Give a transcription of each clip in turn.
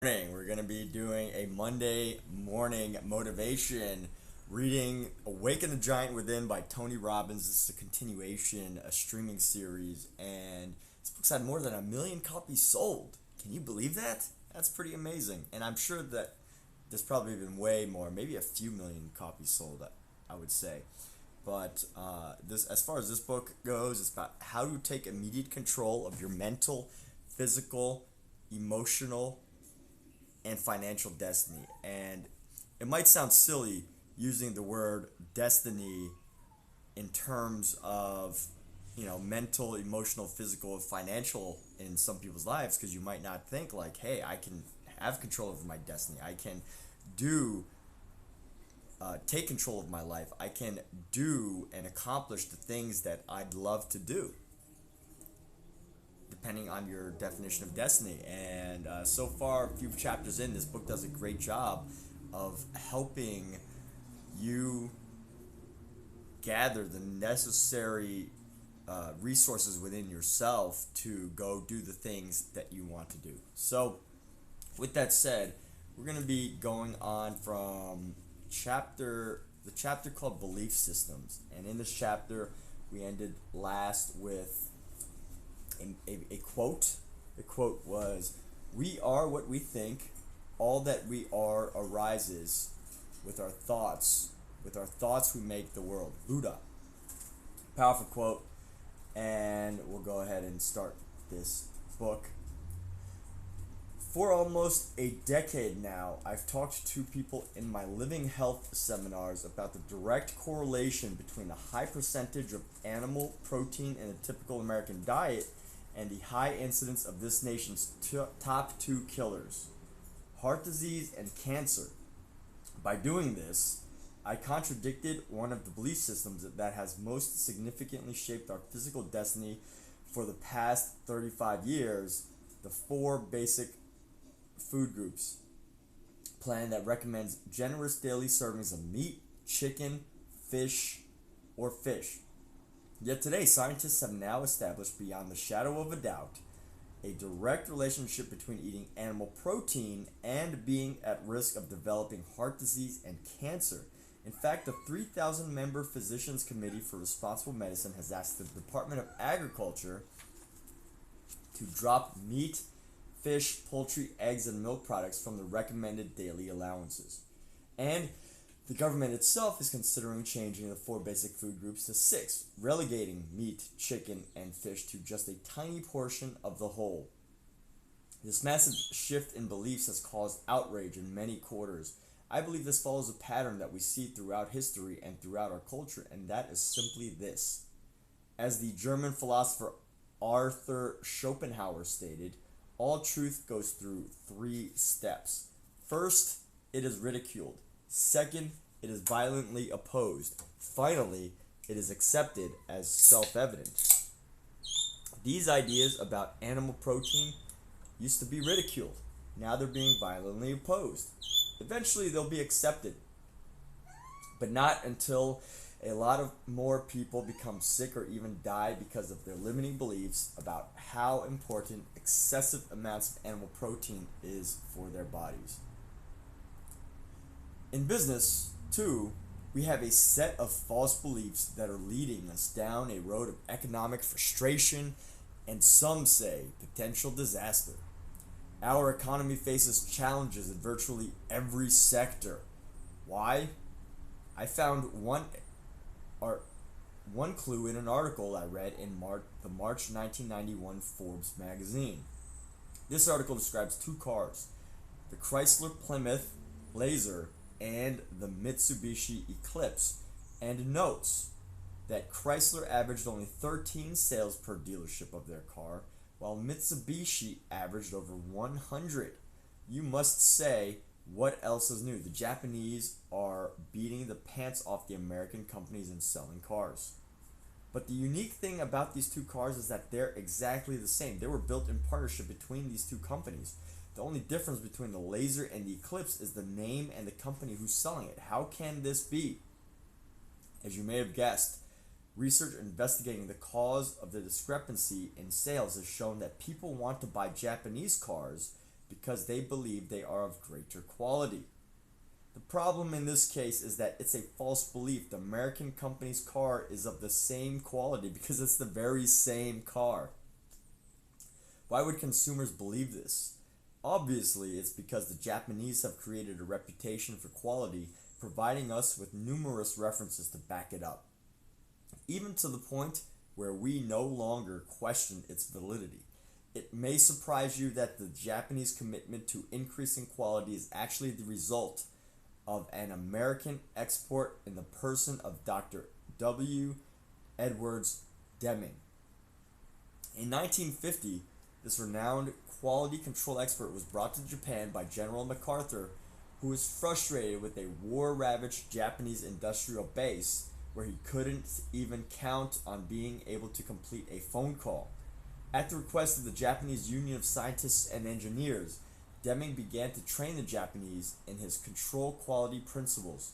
We're going to be doing a Monday morning motivation reading Awaken the Giant Within by Tony Robbins. This is a continuation, a streaming series, and this book's had more than 1 million copies sold. Can you believe that? That's pretty amazing. And I'm sure that there's probably been way more, maybe a few million copies sold, I would say. But this, as far as this book goes, it's about how to take immediate control of your mental, physical, emotional, and financial destiny. And it might sound silly using the word destiny in terms of, mental, emotional, physical, financial in some people's lives, because you might not think like, hey, I can have control over my destiny. I can do take control of my life. I can do and accomplish the things that I'd love to do, depending on your definition of destiny. And so far, a few chapters in, this book does a great job of helping you gather the necessary resources within yourself to go do the things that you want to do. So, with that said, we're going to be going on from the chapter called Belief Systems. And in this chapter, we ended last with a quote. The quote was, "We are what we think. All that we are arises with our thoughts. With our thoughts we make the world." Buddha. Powerful quote. And we'll go ahead and start this book. For almost a decade now, I've talked to people in my living health seminars about the direct correlation between the high percentage of animal protein in a typical American diet and the high incidence of this nation's top two killers, heart disease and cancer. By doing this, I contradicted one of the belief systems that has most significantly shaped our physical destiny for the past 35 years, the 4 basic food groups plan that recommends generous daily servings of meat, chicken, fish, or fish. Yet today, scientists have now established beyond the shadow of a doubt a direct relationship between eating animal protein and being at risk of developing heart disease and cancer. In fact, the 3,000-member Physicians Committee for Responsible Medicine has asked the Department of Agriculture to drop meat, fish, poultry, eggs, and milk products from the recommended daily allowances. And the government itself is considering changing the 4 basic food groups to 6, relegating meat, chicken, and fish to just a tiny portion of the whole. This massive shift in beliefs has caused outrage in many quarters. I believe this follows a pattern that we see throughout history and throughout our culture, and that is simply this. As the German philosopher Arthur Schopenhauer stated, all truth goes through 3 steps. First, it is ridiculed. Second, it is violently opposed. Finally, it is accepted as self-evident. These ideas about animal protein used to be ridiculed. Now they're being violently opposed. Eventually, they'll be accepted, but not until a lot of more people become sick or even die because of their limiting beliefs about how important excessive amounts of animal protein is for their bodies. In business, too, we have a set of false beliefs that are leading us down a road of economic frustration and, some say, potential disaster. Our economy faces challenges in virtually every sector. Why? I found one clue in an article I read in the March 1991 Forbes magazine. This article describes 2 cars, the Chrysler Plymouth Laser and the Mitsubishi Eclipse, and notes that Chrysler averaged only 13 sales per dealership of their car, while Mitsubishi averaged over 100. You must say, what else is new? The Japanese are beating the pants off the American companies in selling cars. But the unique thing about these 2 cars is that they're exactly the same. They were built in partnership between these 2 companies. The only difference between the Laser and the Eclipse is the name and the company who's selling it. How can this be? As you may have guessed, research investigating the cause of the discrepancy in sales has shown that people want to buy Japanese cars because they believe they are of greater quality. The problem in this case is that it's a false belief. The American company's car is of the same quality because it's the very same car. Why would consumers believe this? Obviously, it's because the Japanese have created a reputation for quality, providing us with numerous references to back it up, even to the point where we no longer question its validity. It may surprise you that the Japanese commitment to increasing quality is actually the result of an American export in the person of Dr. W. Edwards Deming. In 1950, this renowned quality control expert was brought to Japan by General MacArthur, who was frustrated with a war-ravaged Japanese industrial base where he couldn't even count on being able to complete a phone call. At the request of the Japanese Union of Scientists and Engineers, Deming began to train the Japanese in his control quality principles,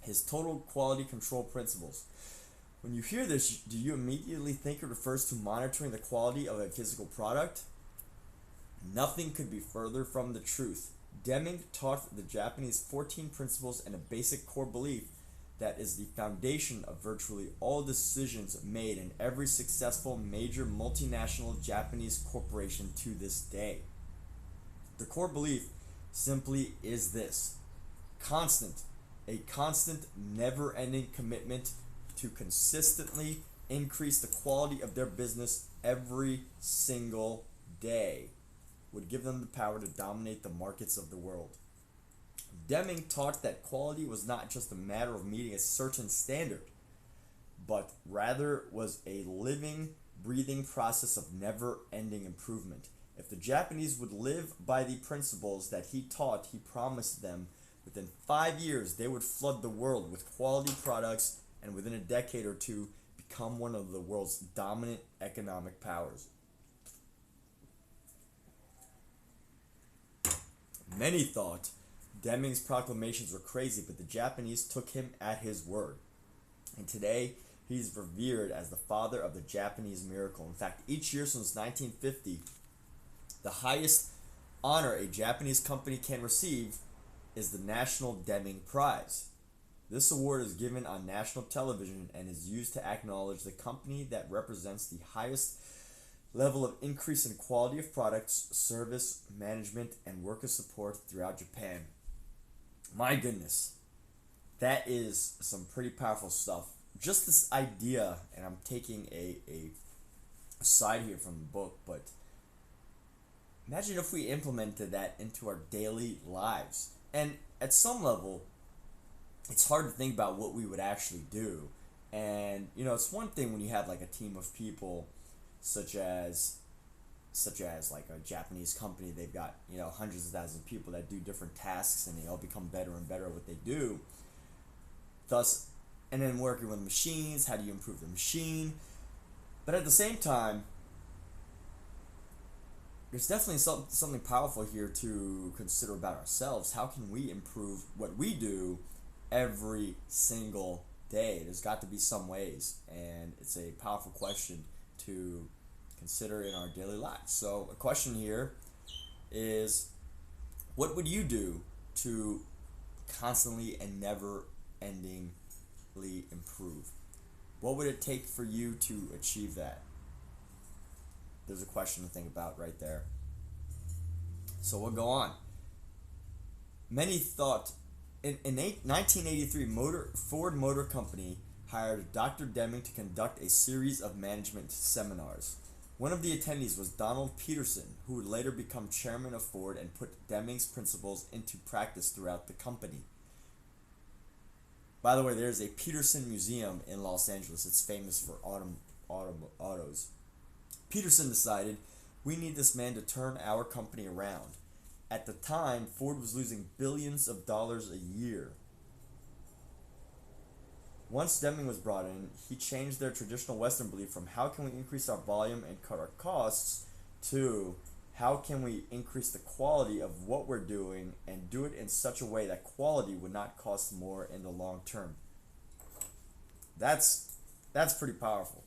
his total quality control principles. When you hear this, do you immediately think it refers to monitoring the quality of a physical product? Nothing could be further from the truth. Deming taught the Japanese 14 principles and a basic core belief that is the foundation of virtually all decisions made in every successful major multinational Japanese corporation to this day. The core belief simply is this: a constant, never-ending commitment to consistently increase the quality of their business every single day would give them the power to dominate the markets of the world. Deming taught that quality was not just a matter of meeting a certain standard, but rather was a living, breathing process of never-ending improvement. If the Japanese would live by the principles that he taught, he promised them within 5 years they would flood the world with quality products and within a decade or two become one of the world's dominant economic powers. Many thought Deming's proclamations were crazy, but the Japanese took him at his word. And today, he's revered as the father of the Japanese miracle. In fact, each year since 1950, the highest honor a Japanese company can receive is the National Deming Prize. This award is given on national television and is used to acknowledge the company that represents the highest level of increase in quality of products, service, management, and worker support throughout Japan. My goodness, that is some pretty powerful stuff. Just this idea, and I'm taking a side here from the book, but imagine if we implemented that into our daily lives. And at some level, it's hard to think about what we would actually do. And, it's one thing when you have like a team of people such as like a Japanese company. They've got, hundreds of thousands of people that do different tasks and they all become better and better at what they do. Thus, and then working with machines, how do you improve the machine? But at the same time, there's definitely something powerful here to consider about ourselves. How can we improve what we do every single day? There's got to be some ways, and it's a powerful question to consider in our daily lives. So a question here is, what would you do to constantly and never-endingly improve? What would it take for you to achieve that? There's a question to think about right there. So we'll go on. Many thought, in 1983, Ford Motor Company hired Dr. Deming to conduct a series of management seminars. One of the attendees was Donald Peterson, who would later become chairman of Ford and put Deming's principles into practice throughout the company. By the way, there's a Peterson Museum in Los Angeles. It's famous for autos. Peterson decided, we need this man to turn our company around. At the time, Ford was losing billions of dollars a year. Once Deming was brought in, he changed their traditional Western belief from how can we increase our volume and cut our costs to how can we increase the quality of what we're doing and do it in such a way that quality would not cost more in the long term. That's pretty powerful.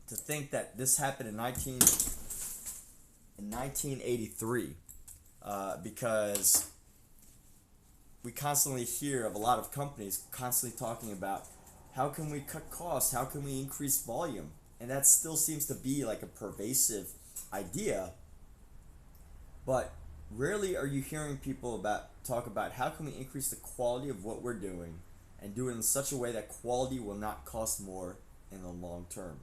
To think that this happened in in 1983, because we constantly hear of a lot of companies constantly talking about how can we cut costs, how can we increase volume, and that still seems to be like a pervasive idea, but rarely are you hearing people talk about how can we increase the quality of what we're doing and do it in such a way that quality will not cost more in the long term.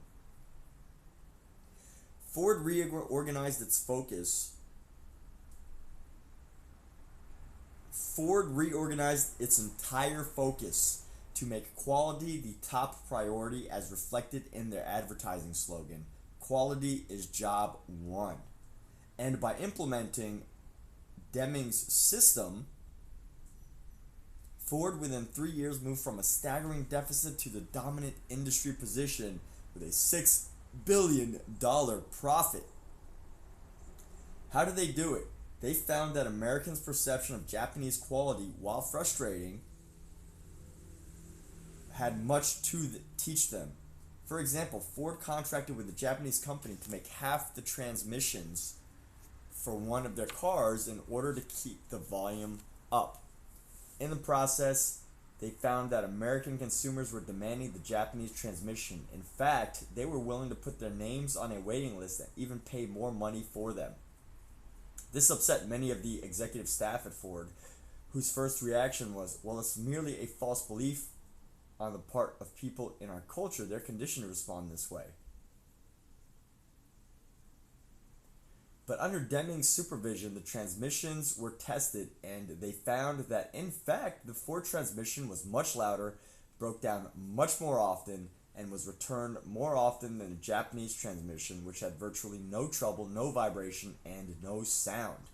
Ford reorganized its focus. Ford reorganized its entire focus to make quality the top priority as reflected in their advertising slogan, "Quality is job one." And by implementing Deming's system, Ford within 3 years moved from a staggering deficit to the dominant industry position with a $6 billion profit. How did they do it? They found that Americans' perception of Japanese quality, while frustrating, had much to teach them. For example, Ford contracted with a Japanese company to make half the transmissions for one of their cars in order to keep the volume up. In the process, they found that American consumers were demanding the Japanese transmission. In fact, they were willing to put their names on a waiting list and even pay more money for them. This upset many of the executive staff at Ford, whose first reaction was, well, it's merely a false belief on the part of people in our culture. They're conditioned to respond this way. But under Deming's supervision, the transmissions were tested, and they found that, in fact, the Ford transmission was much louder, broke down much more often, and was returned more often than the Japanese transmission, which had virtually no trouble, no vibration, and no sound.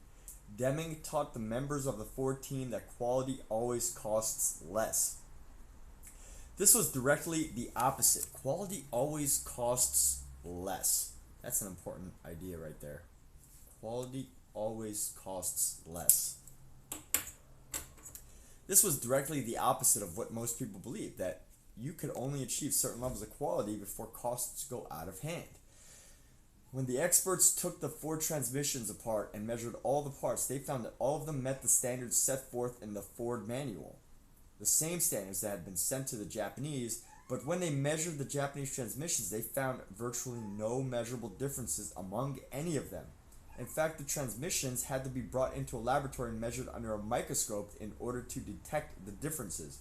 Deming taught the members of the Ford team that quality always costs less. This was directly the opposite. Quality always costs less. That's an important idea right there. Quality always costs less. This was directly the opposite of what most people believe, that you could only achieve certain levels of quality before costs go out of hand. When the experts took the Ford transmissions apart and measured all the parts, they found that all of them met the standards set forth in the Ford manual. The same standards that had been sent to the Japanese, but when they measured the Japanese transmissions, they found virtually no measurable differences among any of them. In fact, the transmissions had to be brought into a laboratory and measured under a microscope in order to detect the differences.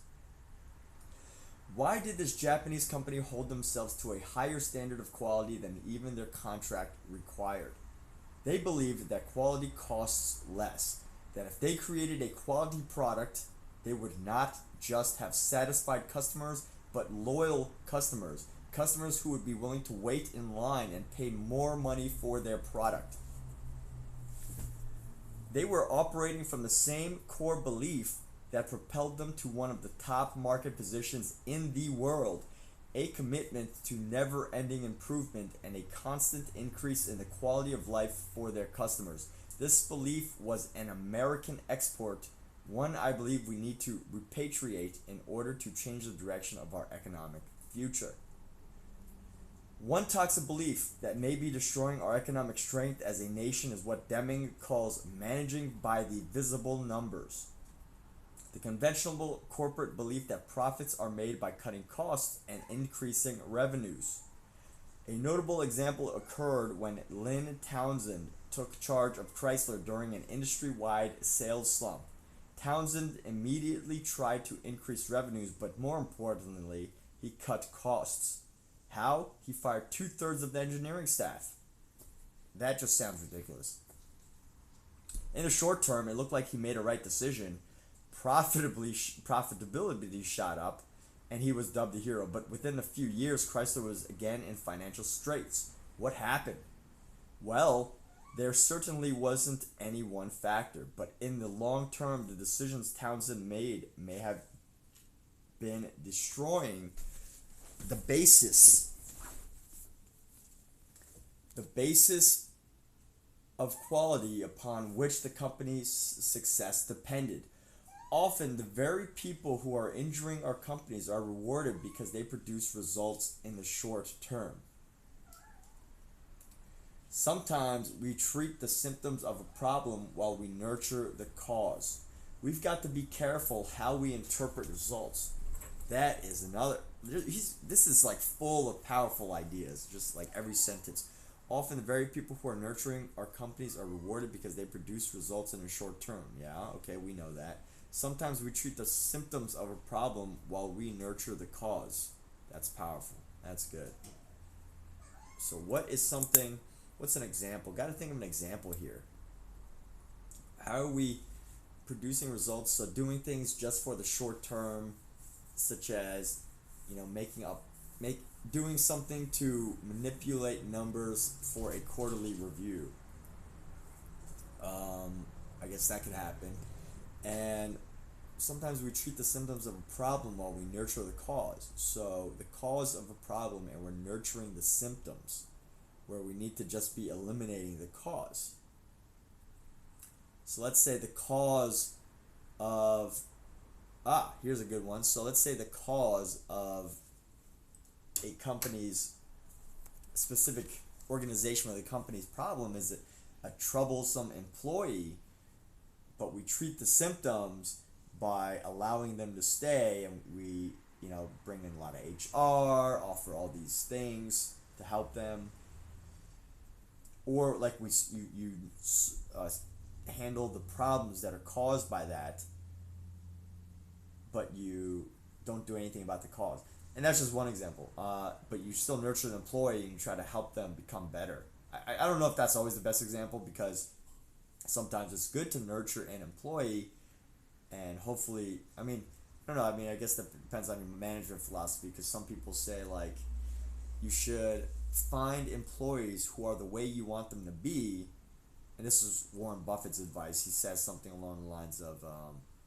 Why did this Japanese company hold themselves to a higher standard of quality than even their contract required? They believed that quality costs less, that if they created a quality product, they would not just have satisfied customers, but loyal customers, customers who would be willing to wait in line and pay more money for their product. They were operating from the same core belief that propelled them to one of the top market positions in the world, a commitment to never-ending improvement and a constant increase in the quality of life for their customers. This belief was an American export, one I believe we need to repatriate in order to change the direction of our economic future. One toxic belief that may be destroying our economic strength as a nation is what Deming calls managing by the visible numbers. The conventional corporate belief that profits are made by cutting costs and increasing revenues. A notable example occurred when Lynn Townsend took charge of Chrysler during an industry-wide sales slump. Townsend immediately tried to increase revenues, but more importantly, he cut costs. How? He fired 2/3 of the engineering staff. That just sounds ridiculous. In the short term, it looked like he made a right decision. Profitability shot up, and he was dubbed the hero. But within a few years, Chrysler was again in financial straits. What happened? Well, there certainly wasn't any one factor, but in the long term, the decisions Townsend made may have been destroying the basis of quality upon which the company's success depended. Often, the very people who are injuring our companies are rewarded because they produce results in the short term. Sometimes we treat the symptoms of a problem while we nurture the cause. We've got to be careful how we interpret results. That is another. This is like full of powerful ideas, just like every sentence. Often, the very people who are nurturing our companies are rewarded because they produce results in the short term. Yeah, okay, we know that. Sometimes we treat the symptoms of a problem while we nurture the cause. That's powerful. That's good. So, what is something? What's an example? Got to think of an example here. How are we producing results? So, doing things just for the short term, such as, make doing something to manipulate numbers for a quarterly review. I guess that could happen. And sometimes we treat the symptoms of a problem while we nurture the cause. So the cause of a problem, and we're nurturing the symptoms, where we need to just be eliminating the cause. So let's say the cause of here's a good one. So let's say the cause of a company's specific organization, or the company's problem is a troublesome employee, but we treat the symptoms by allowing them to stay, and we bring in a lot of HR, offer all these things to help them, or like you handle the problems that are caused by that, but you don't do anything about the cause. And that's just one example. But you still nurture the employee and you try to help them become better. I don't know if that's always the best example, because sometimes it's good to nurture an employee, and hopefully, I don't know, I guess that depends on your management philosophy, because some people say, like, you should find employees who are the way you want them to be. And this is Warren Buffett's advice. He says something along the lines of,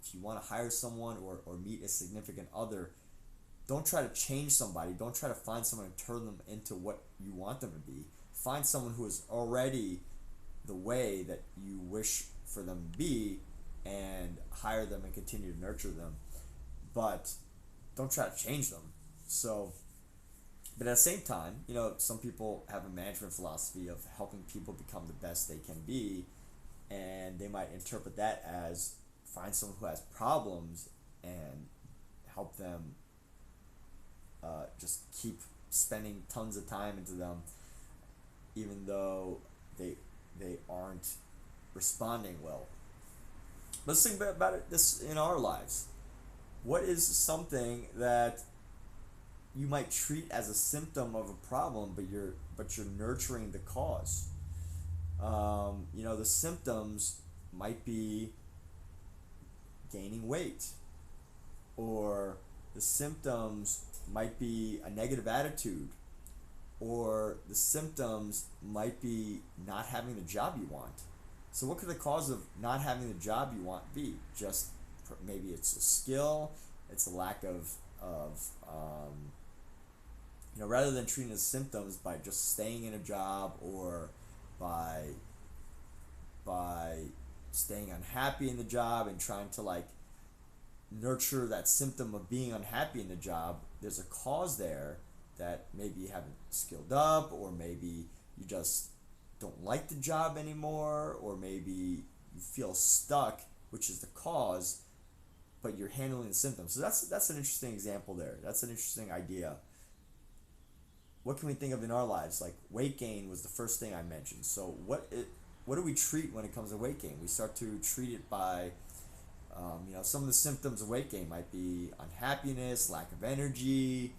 if you want to hire someone or meet a significant other, don't try to change somebody. Don't try to find someone and turn them into what you want them to be. Find someone who is already the way that you wish for them to be, and hire them and continue to nurture them. But don't try to change them. So, but at the same time, some people have a management philosophy of helping people become the best they can be, and they might interpret that as find someone who has problems and help them just keep spending tons of time into them, even though they aren't responding well. Let's think about this in our lives. What is something that you might treat as a symptom of a problem, but you're nurturing the cause? The symptoms might be gaining weight, or the symptoms might be a negative attitude, or the symptoms might be not having the job you want. So what could the cause of not having the job you want be? Just maybe it's a skill, it's a lack of rather than treating the symptoms by just staying in a job, or by staying unhappy in the job and trying to nurture that symptom of being unhappy in the job. There's a cause there that maybe you haven't skilled up, or maybe you just don't like the job anymore, or maybe you feel stuck, which is the cause, but you're handling the symptoms. So that's an interesting example there. That's an interesting idea. What can we think of in our lives? Like weight gain was the first thing I mentioned. So what do we treat when it comes to weight gain? We start to treat it by some of the symptoms of weight gain might be unhappiness, lack of energy,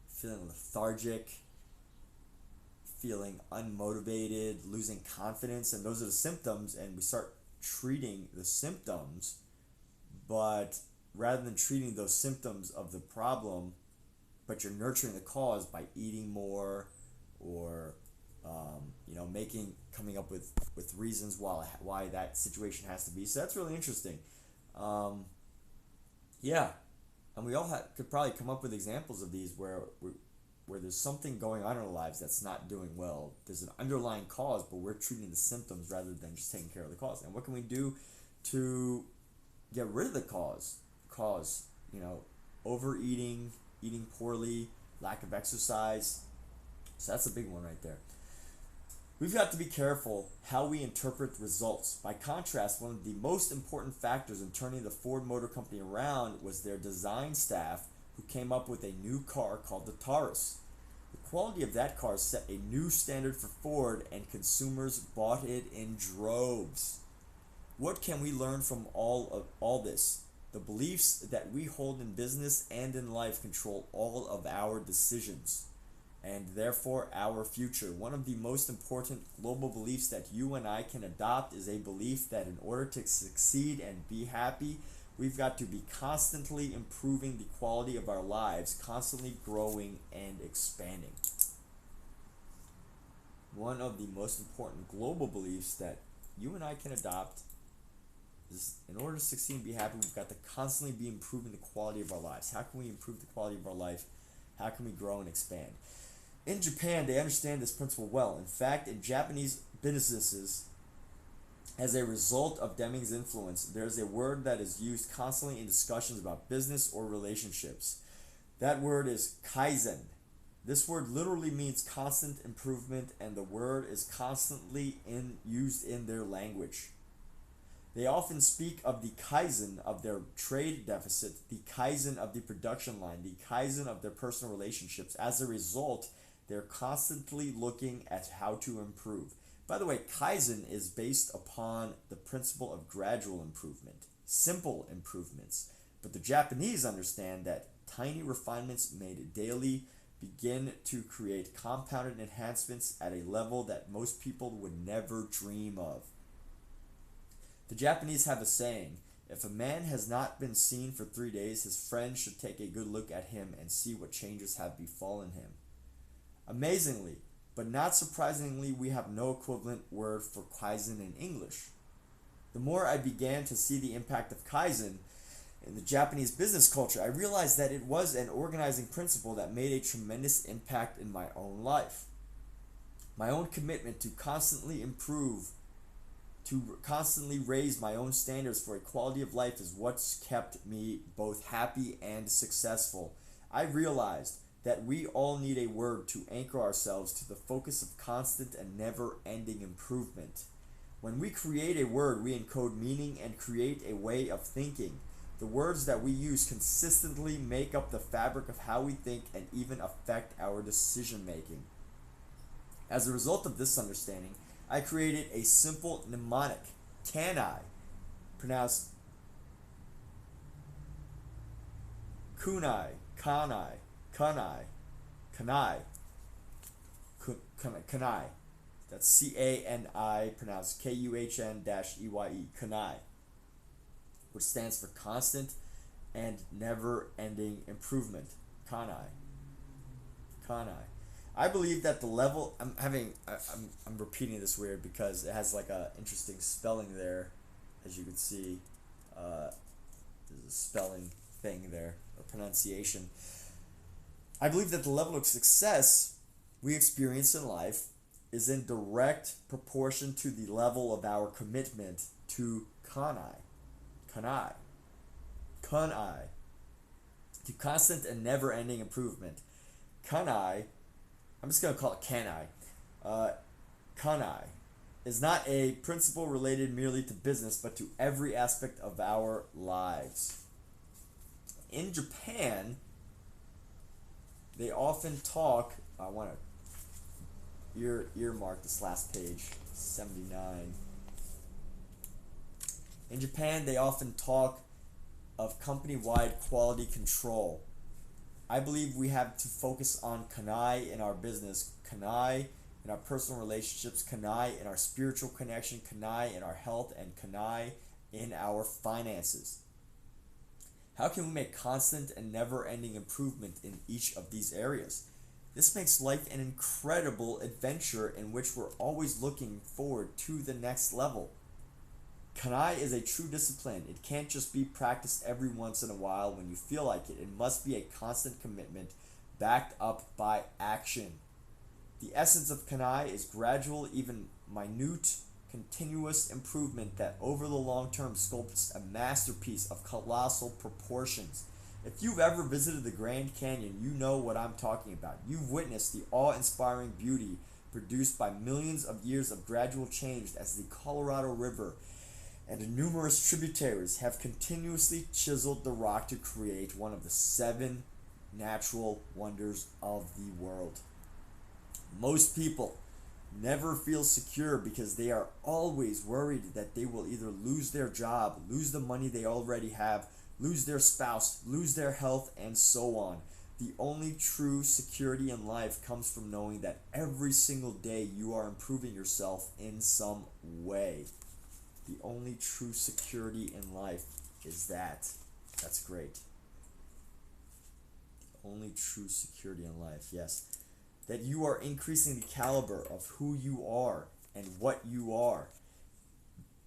feeling lethargic, feeling unmotivated, losing confidence, and those are the symptoms, and we start treating the symptoms, but rather than treating those symptoms of the problem, but you're nurturing the cause by eating more, or coming up with reasons why that situation has to be. So that's really interesting. Yeah, and we all could probably come up with examples of these where there's something going on in our lives that's not doing well. There's an underlying cause, but we're treating the symptoms rather than just taking care of the cause. And what can we do to get rid of the cause? Overeating, eating poorly, lack of exercise. So that's a big one right there. We've got to be careful how we interpret results. By contrast, one of the most important factors in turning the Ford Motor Company around was their design staff, who came up with a new car called the Taurus. The quality of that car set a new standard for Ford, and consumers bought it in droves. What can we learn from all this? The beliefs that we hold in business and in life control all of our decisions, and therefore our future. One of the most important global beliefs that you and I can adopt is a belief that in order to succeed and be happy, we've got to be constantly improving the quality of our lives, constantly growing and expanding. One of the most important global beliefs that you and I can adopt is, in order to succeed and be happy, we've got to constantly be improving the quality of our lives. How can we improve the quality of our life? How can we grow and expand? In Japan, they understand this principle well. In fact, in Japanese businesses, as a result of Deming's influence, there's a word that is used constantly in discussions about business or relationships. That word is kaizen. This word literally means constant improvement, and the word is constantly used in their language. They often speak of the kaizen of their trade deficit, the kaizen of the production line, the kaizen of their personal relationships. As a result, they're constantly looking at how to improve. By the way, kaizen is based upon the principle of gradual improvement, simple improvements. But the Japanese understand that tiny refinements made daily begin to create compounded enhancements at a level that most people would never dream of. The Japanese have a saying: if a man has not been seen for 3 days, his friends should take a good look at him and see what changes have befallen him. Amazingly, but not surprisingly, we have no equivalent word for kaizen in English. The more I began to see the impact of kaizen in the Japanese business culture, I realized that it was an organizing principle that made a tremendous impact in my own life. My own commitment to constantly improve, to constantly raise my own standards for a quality of life is what's kept me both happy and successful. I realized that we all need a word to anchor ourselves to the focus of constant and never-ending improvement. When we create a word, we encode meaning and create a way of thinking. The words that we use consistently make up the fabric of how we think and even affect our decision making. As a result of this understanding, I created a simple mnemonic, kanai, pronounced kunai, kanai, kanai, kanai, kanai. That's C-A-N-I, pronounced K-U-H-N-E-Y-E, kanai, which stands for constant and never-ending improvement. Kanai. Kanai. I believe that the level I'm repeating this weird because it has like a interesting spelling there, as you can see. There's a spelling thing there, or pronunciation. I believe that the level of success we experience in life is in direct proportion to the level of our commitment to kanai. Kanai. Kanai. To constant and never-ending improvement. Kanai, I'm just going to call it kanai. Kanai is not a principle related merely to business, but to every aspect of our lives. In Japan, they often talk, I want to earmark this last page, 79. In Japan, they often talk of company-wide quality control. I believe we have to focus on kanai in our business, kanai in our personal relationships, kanai in our spiritual connection, kanai in our health, and kanai in our finances. How can we make constant and never-ending improvement in each of these areas? This makes life an incredible adventure in which we're always looking forward to the next level. Kanai is a true discipline. It can't just be practiced every once in a while when you feel like it. It must be a constant commitment backed up by action. The essence of kanai is gradual, even minute, continuous improvement that over the long term sculpts a masterpiece of colossal proportions. If you've ever visited the Grand Canyon, you know what I'm talking about. You've witnessed the awe-inspiring beauty produced by millions of years of gradual change as the Colorado River and numerous tributaries have continuously chiseled the rock to create one of the 7 natural wonders of the world. Most people never feel secure because they are always worried that they will either lose their job, lose the money they already have, lose their spouse, lose their health, and so on. The only true security in life comes from knowing that every single day you are improving yourself in some way. The only true security in life is that. That's great. The only true security in life, yes. That you are increasing the caliber of who you are and what you are.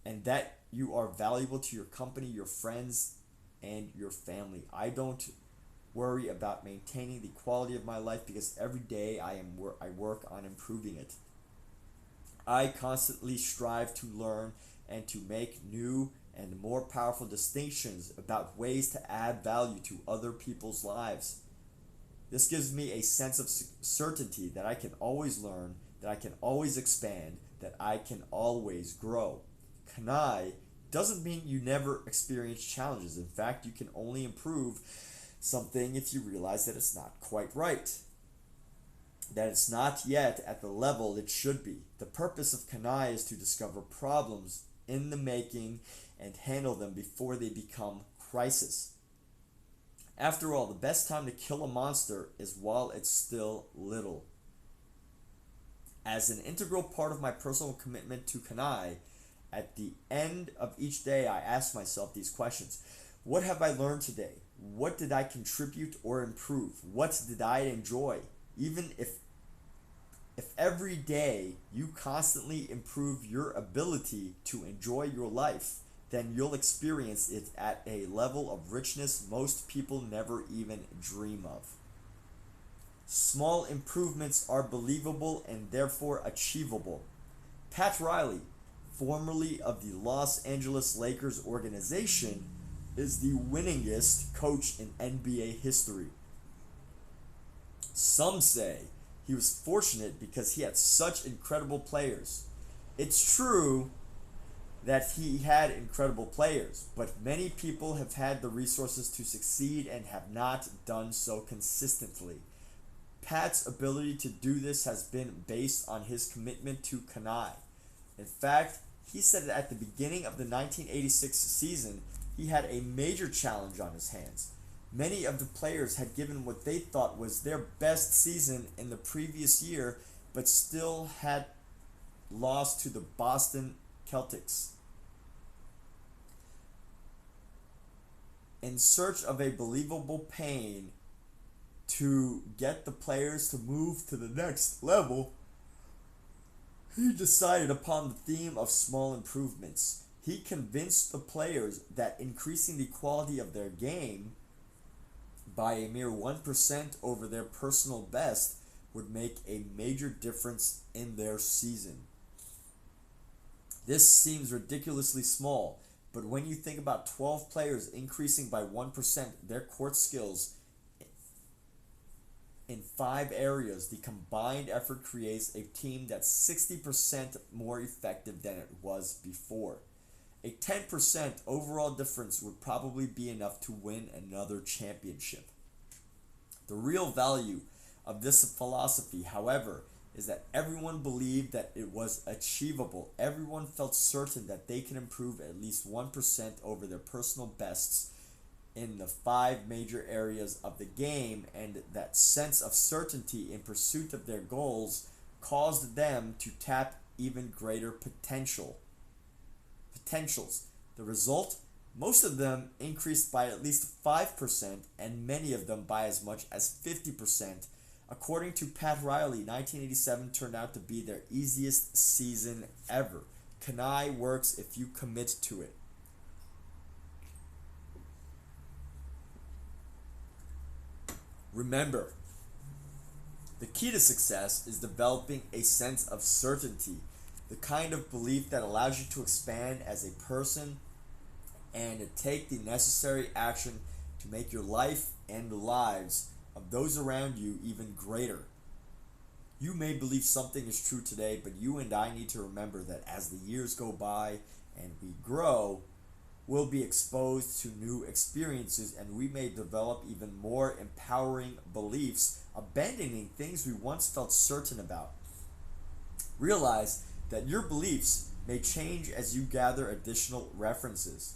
And that you are valuable to your company, your friends, and your family. I don't worry about maintaining the quality of my life because every day I work on improving it. I constantly strive to learn and to make new and more powerful distinctions about ways to add value to other people's lives. This gives me a sense of certainty that I can always learn, that I can always expand, that I can always grow. Kanai doesn't mean you never experience challenges. In fact, you can only improve something if you realize that it's not quite right, that it's not yet at the level it should be. The purpose of Kanai is to discover problems in the making and handle them before they become crisis. After all, the best time to kill a monster is while it's still little. As an integral part of my personal commitment to Kanai, at the end of each day I ask myself these questions. What have I learned today? What did I contribute or improve? What did I enjoy? Even if every day you constantly improve your ability to enjoy your life, then you'll experience it at a level of richness most people never even dream of. Small improvements are believable and therefore achievable. Pat Riley, formerly of the Los Angeles Lakers organization, is the winningest coach in NBA history. Some say he was fortunate because he had such incredible players. It's true that he had incredible players, but many people have had the resources to succeed and have not done so consistently. Pat's ability to do this has been based on his commitment to Kanai. In fact, he said that at the beginning of the 1986 season, he had a major challenge on his hands. Many of the players had given what they thought was their best season in the previous year, but still had lost to the Boston Celtics. In search of a believable pain to get the players to move to the next level, he decided upon the theme of small improvements. He convinced the players that increasing the quality of their game by a mere 1% over their personal best would make a major difference in their season. This seems ridiculously small, but when you think about 12 players increasing by 1% their court skills in 5 areas, the combined effort creates a team that's 60% more effective than it was before. A 10% overall difference would probably be enough to win another championship. The real value of this philosophy, however, is that everyone believed that it was achievable. Everyone felt certain that they can improve at least 1% over their personal bests in the 5 major areas of the game, and that sense of certainty in pursuit of their goals caused them to tap even greater potentials. The result? Most of them increased by at least 5%, and many of them by as much as 50%. According to Pat Riley, 1987 turned out to be their easiest season ever. Kanai works if you commit to it. Remember, the key to success is developing a sense of certainty, the kind of belief that allows you to expand as a person and take the necessary action to to make your life and the lives of those around you even greater. You may believe something is true today, but you and I need to remember that as the years go by and we grow, we'll be exposed to new experiences and we may develop even more empowering beliefs, abandoning things we once felt certain about. Realize that your beliefs may change as you gather additional references.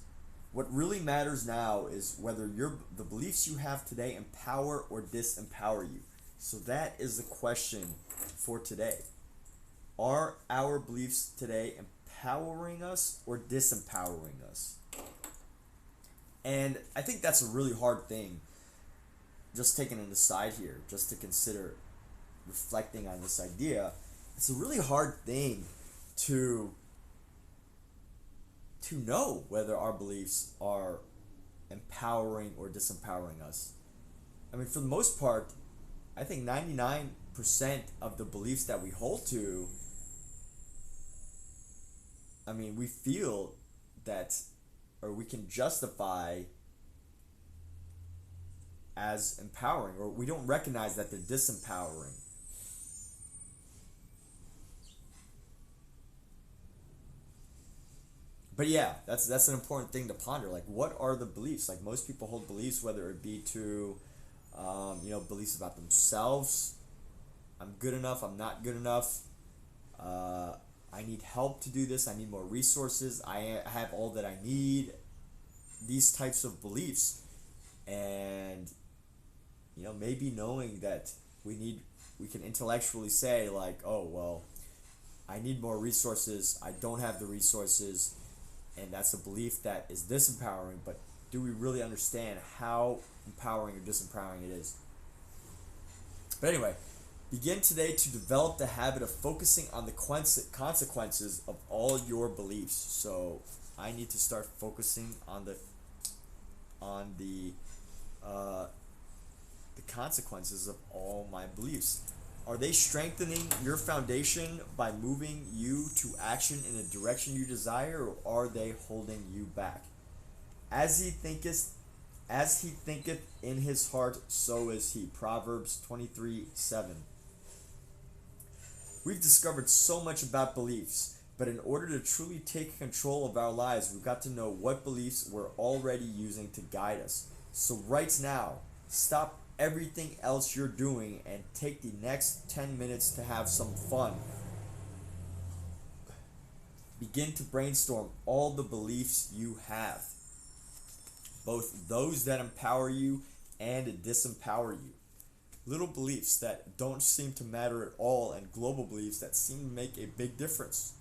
What really matters now is whether the beliefs you have today empower or disempower you. So that is the question for today. Are our beliefs today empowering us or disempowering us? And I think that's a really hard thing, just taking an aside here, just to consider reflecting on this idea. It's a really hard thing to know whether our beliefs are empowering or disempowering us. I mean, for the most part, I think 99% of the beliefs that we hold to, I mean, we feel that, or we can justify as empowering, or we don't recognize that they're disempowering. But yeah, that's an important thing to ponder. Like, what are the beliefs? Like, most people hold beliefs, whether it be to, beliefs about themselves. I'm good enough. I'm not good enough. I need help to do this. I need more resources. I have all that I need. These types of beliefs, and maybe knowing that we can intellectually say like, oh well, I need more resources. I don't have the resources. And that's a belief that is disempowering, but do we really understand how empowering or disempowering it is? But anyway, begin today to develop the habit of focusing on the consequences of all your beliefs. So I need to start focusing on the consequences of all my beliefs. Are they strengthening your foundation by moving you to action in a direction you desire, or are they holding you back? As he thinketh in his heart, so is he. Proverbs 23:7. We've discovered so much about beliefs, but in order to truly take control of our lives, we've got to know what beliefs we're already using to guide us. So right now, stop everything else you're doing and take the next 10 minutes to have some fun. Begin to brainstorm all the beliefs you have, both those that empower you and disempower you. Little beliefs that don't seem to matter at all, and global beliefs that seem to make a big difference.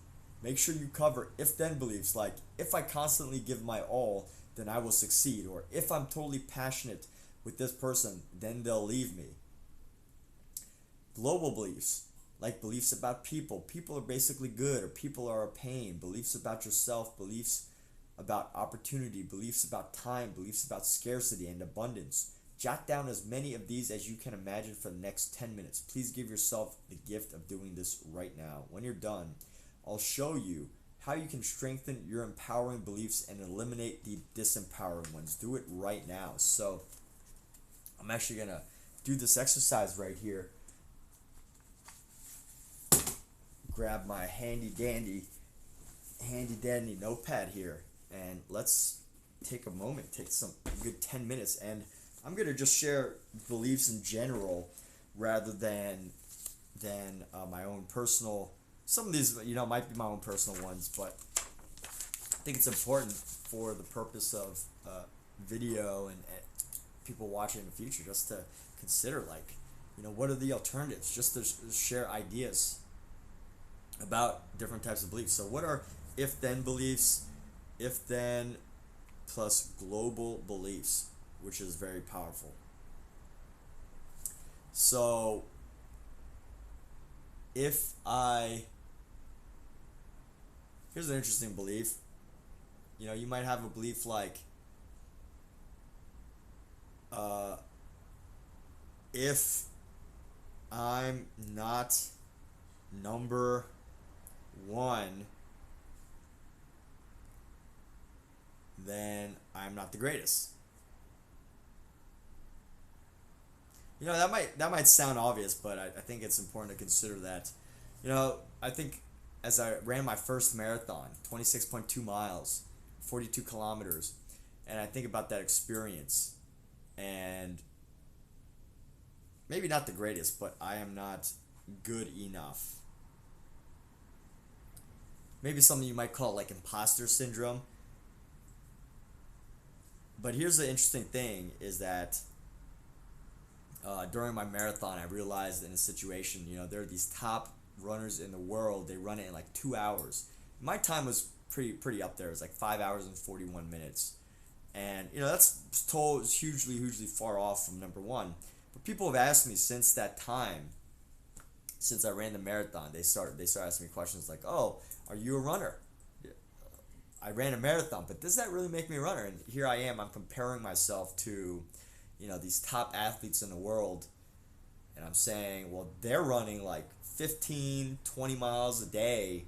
Make sure you cover if-then beliefs like, if I constantly give my all, then I will succeed, or if I'm totally passionate with this person, then they'll leave me. Global beliefs, like beliefs about people. People are basically good, or people are a pain. Beliefs about yourself, beliefs about opportunity, beliefs about time, beliefs about scarcity and abundance. Jot down as many of these as you can imagine for the next 10 minutes. Please give yourself the gift of doing this right now. When you're done, I'll show you how you can strengthen your empowering beliefs and eliminate the disempowering ones. Do it right now. So I'm actually going to do this exercise right here. Grab my handy dandy notepad here, and let's take a moment, take some good 10 minutes, and I'm going to just share beliefs in general rather than my own personal. Some of these, might be my own personal ones, but I think it's important for the purpose of video and people watching in the future, just to consider, like, what are the alternatives, just to share ideas about different types of beliefs. So what are if-then beliefs? If-then plus global beliefs, which is very powerful. So here's an interesting belief. You might have a belief like, if I'm not number one, then I'm not the greatest. that might sound obvious, but I think it's important to consider that. I think as I ran my first marathon, 26.2 miles, 42 kilometers, and I think about that experience, and maybe not the greatest, but I am not good enough. Maybe something you might call like imposter syndrome. But here's the interesting thing is that during my marathon, I realized in a situation, there are these top runners in the world. They run it in like 2 hours. My time was pretty up there. It was like 5 hours and 41 minutes, and that's told hugely far off from number one. But people have asked me since that time, since I ran the marathon, they start asking me questions like, "Oh, are you a runner?" I ran a marathon, but does that really make me a runner? And here I am. I'm comparing myself to, these top athletes in the world, and I'm saying, well, they're running like 15, 20 miles a day.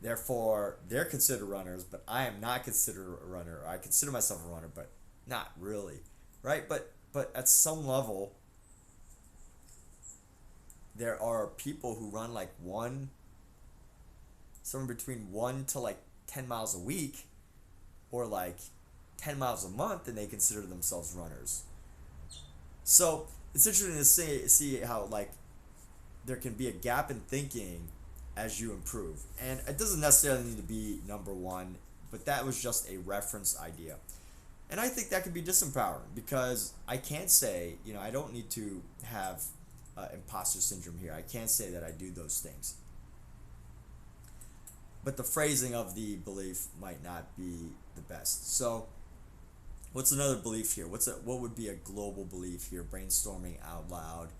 Therefore, they're considered runners, but I am not considered a runner. I consider myself a runner, but not really, right? But at some level, there are people who run like somewhere between 1 to like 10 miles a week, or like 10 miles a month, and they consider themselves runners. So it's interesting to see how like there can be a gap in thinking as you improve, and it doesn't necessarily need to be number one, but that was just a reference idea. And I think that can be disempowering because I can't say, I don't need to have imposter syndrome here. I can't say that I do those things. But the phrasing of the belief might not be the best. So, what's another belief here? What would be a global belief here? Brainstorming out loud,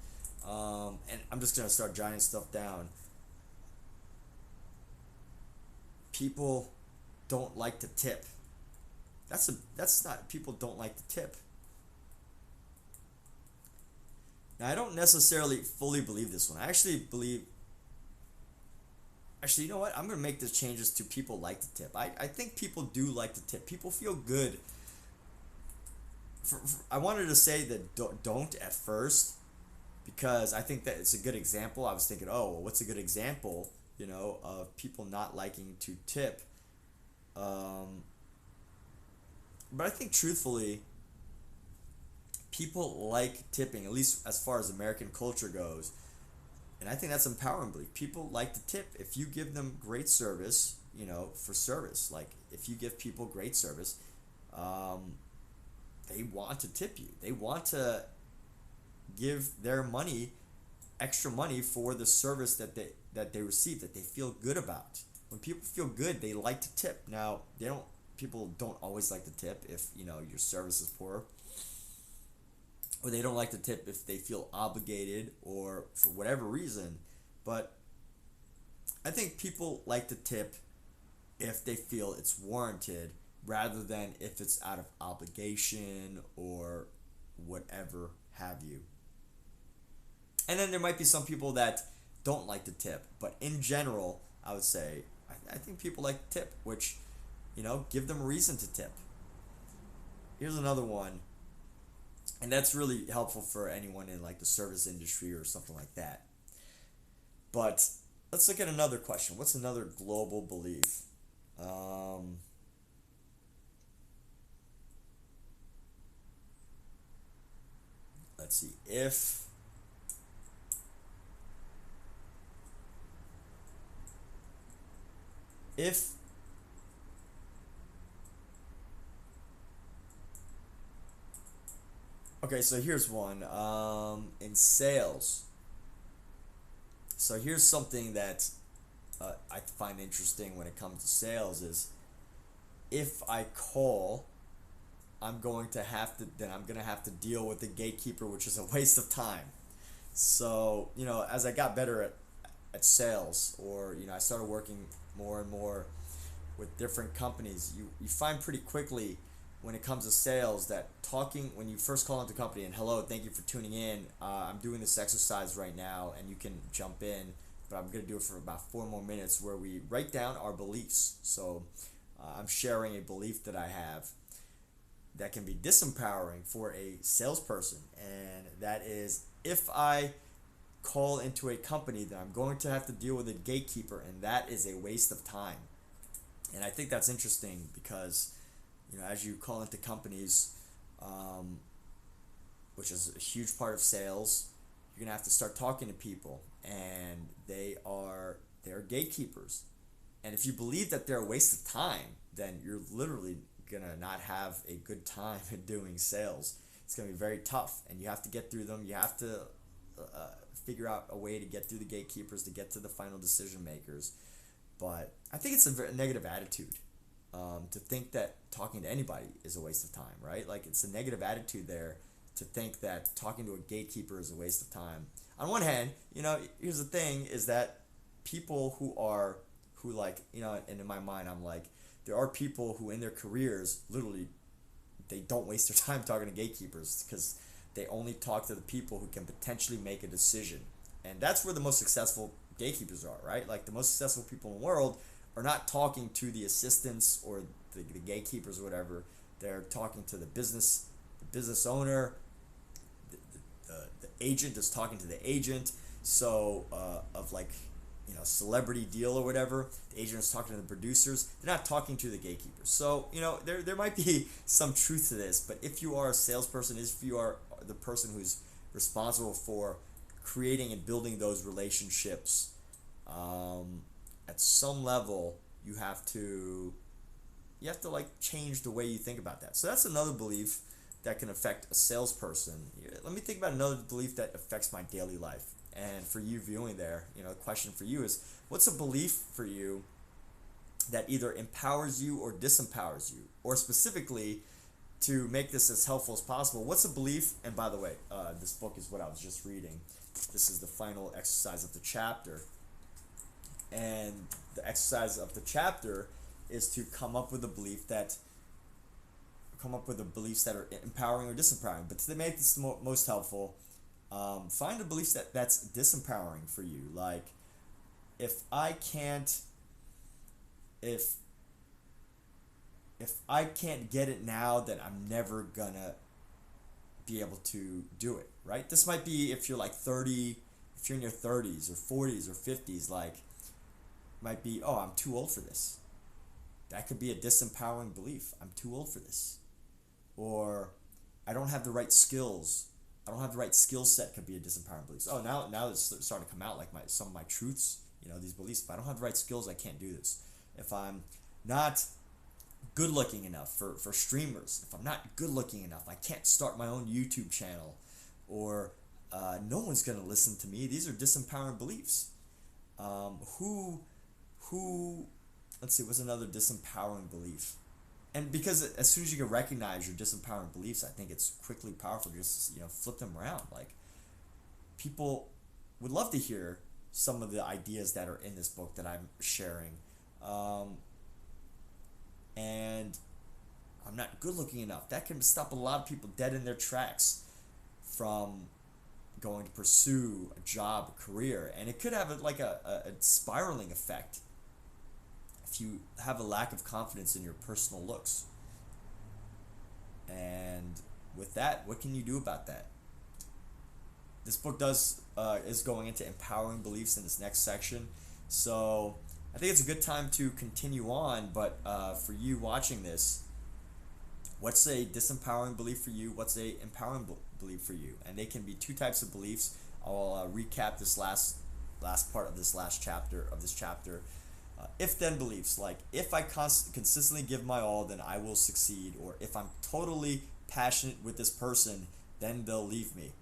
and I'm just gonna start jotting stuff down. People don't like to tip. That's not, people don't like to tip. Now I don't necessarily fully believe this one. I actually believe. Actually, you know what? I'm gonna make the changes to people like to tip. I think people do like to tip. People feel good. I wanted to say that don't at first, because I think that it's a good example. I was thinking, oh, well, what's a good example, of people not liking to tip? But I think truthfully, people like tipping, at least as far as American culture goes. And I think that's empowering belief. People like to tip. If you give them great service, for service, like if you give people great service, they want to tip you. They want to give their money, extra money for the service that they receive, that they feel good about. When people feel good, they like to tip. Now, people don't always like to tip if, your service is poor. Or they don't like to tip if they feel obligated or for whatever reason. But I think people like to tip if they feel it's warranted, rather than if it's out of obligation or whatever have you. And then there might be some people that don't like to tip, but in general, I would say I think people like to tip, which, give them a reason to tip. Here's another one, and that's really helpful for anyone in like the service industry or something like that. But let's look at another question. What's another global belief? Let's see. If okay, so here's one. In sales. So here's something that I find interesting when it comes to sales is, if I call, I'm going to have to deal with the gatekeeper, which is a waste of time. So, as I got better at sales, or, I started working more and more with different companies, you find pretty quickly when it comes to sales that talking, when you first call into the company and, hello, thank you for tuning in, I'm doing this exercise right now and you can jump in, but I'm going to do it for about 4 more minutes, where we write down our beliefs. So I'm sharing a belief that I have. that can be disempowering for a salesperson, and that is if I call into a company that I'm going to have to deal with a gatekeeper, and that is a waste of time. And I think that's interesting because, as you call into companies, um, which is a huge part of sales, you're gonna have to start talking to people, and they're gatekeepers. And if you believe that they're a waste of time, then you're literally gonna not have a good time in doing sales. It's gonna be very tough, and you have to get through them. You have to figure out a way to get through the gatekeepers, to get to the final decision makers. But I think it's a very negative attitude, to think that talking to anybody is a waste of time, right? Like, it's a negative attitude there to think that talking to a gatekeeper is a waste of time. On one hand, here's the thing, is that people who like, and in my mind, I'm like, there are people who in their careers, literally, they don't waste their time talking to gatekeepers because they only talk to the people who can potentially make a decision. And that's where the most successful gatekeepers are, right? Like, the most successful people in the world are not talking to the assistants or the gatekeepers or whatever. They're talking to the business owner. The agent is talking to the agent. So of like, celebrity deal or whatever, the agent is talking to the producers. They're not talking to the gatekeepers. So there might be some truth to this, but if you are a salesperson, if you are the person who's responsible for creating and building those relationships, at some level you have to like change the way you think about that. So that's another belief that can affect a salesperson. Let me think about another belief that affects my daily life. And for you viewing there, the question for you is, what's a belief for you that either empowers you or disempowers you? Or specifically, to make this as helpful as possible, what's a belief? And by the way, this book is what I was just reading. This is the final exercise of the chapter. And the exercise of the chapter is to come up with beliefs that are empowering or disempowering. But to make this most helpful, find a belief that's disempowering for you. Like, if I can't get it now, then I'm never gonna be able to do it, right? This might be if you're like 30, if you're in your 30s or 40s or 50s, like, might be, oh, I'm too old for this. That could be a disempowering belief. I'm too old for this. Or, I don't have the right skills. I don't have the right skill set could be a disempowering belief. Oh, now it's starting to come out, like some of my truths, these beliefs. If I don't have the right skills, I can't do this. If I'm not good looking enough for streamers, if I'm not good looking enough, I can't start my own YouTube channel, or no one's going to listen to me. These are disempowering beliefs. Let's see, what's another disempowering belief? And because as soon as you can recognize your disempowering beliefs, I think it's quickly powerful to just, flip them around. Like, people would love to hear some of the ideas that are in this book that I'm sharing. And I'm not good looking enough. That can stop a lot of people dead in their tracks from going to pursue a job, a career. And it could have a spiraling effect if you have a lack of confidence in your personal looks. And with that, what can you do about that? This book is going into empowering beliefs in this next section. So I think it's a good time to continue on, but for you watching this, what's a disempowering belief for you? What's a empowering belief for you? And they can be two types of beliefs. I'll recap this last part of this last chapter of this chapter. If-then beliefs, like, if I consistently give my all, then I will succeed. Or if I'm totally passionate with this person, then they'll leave me.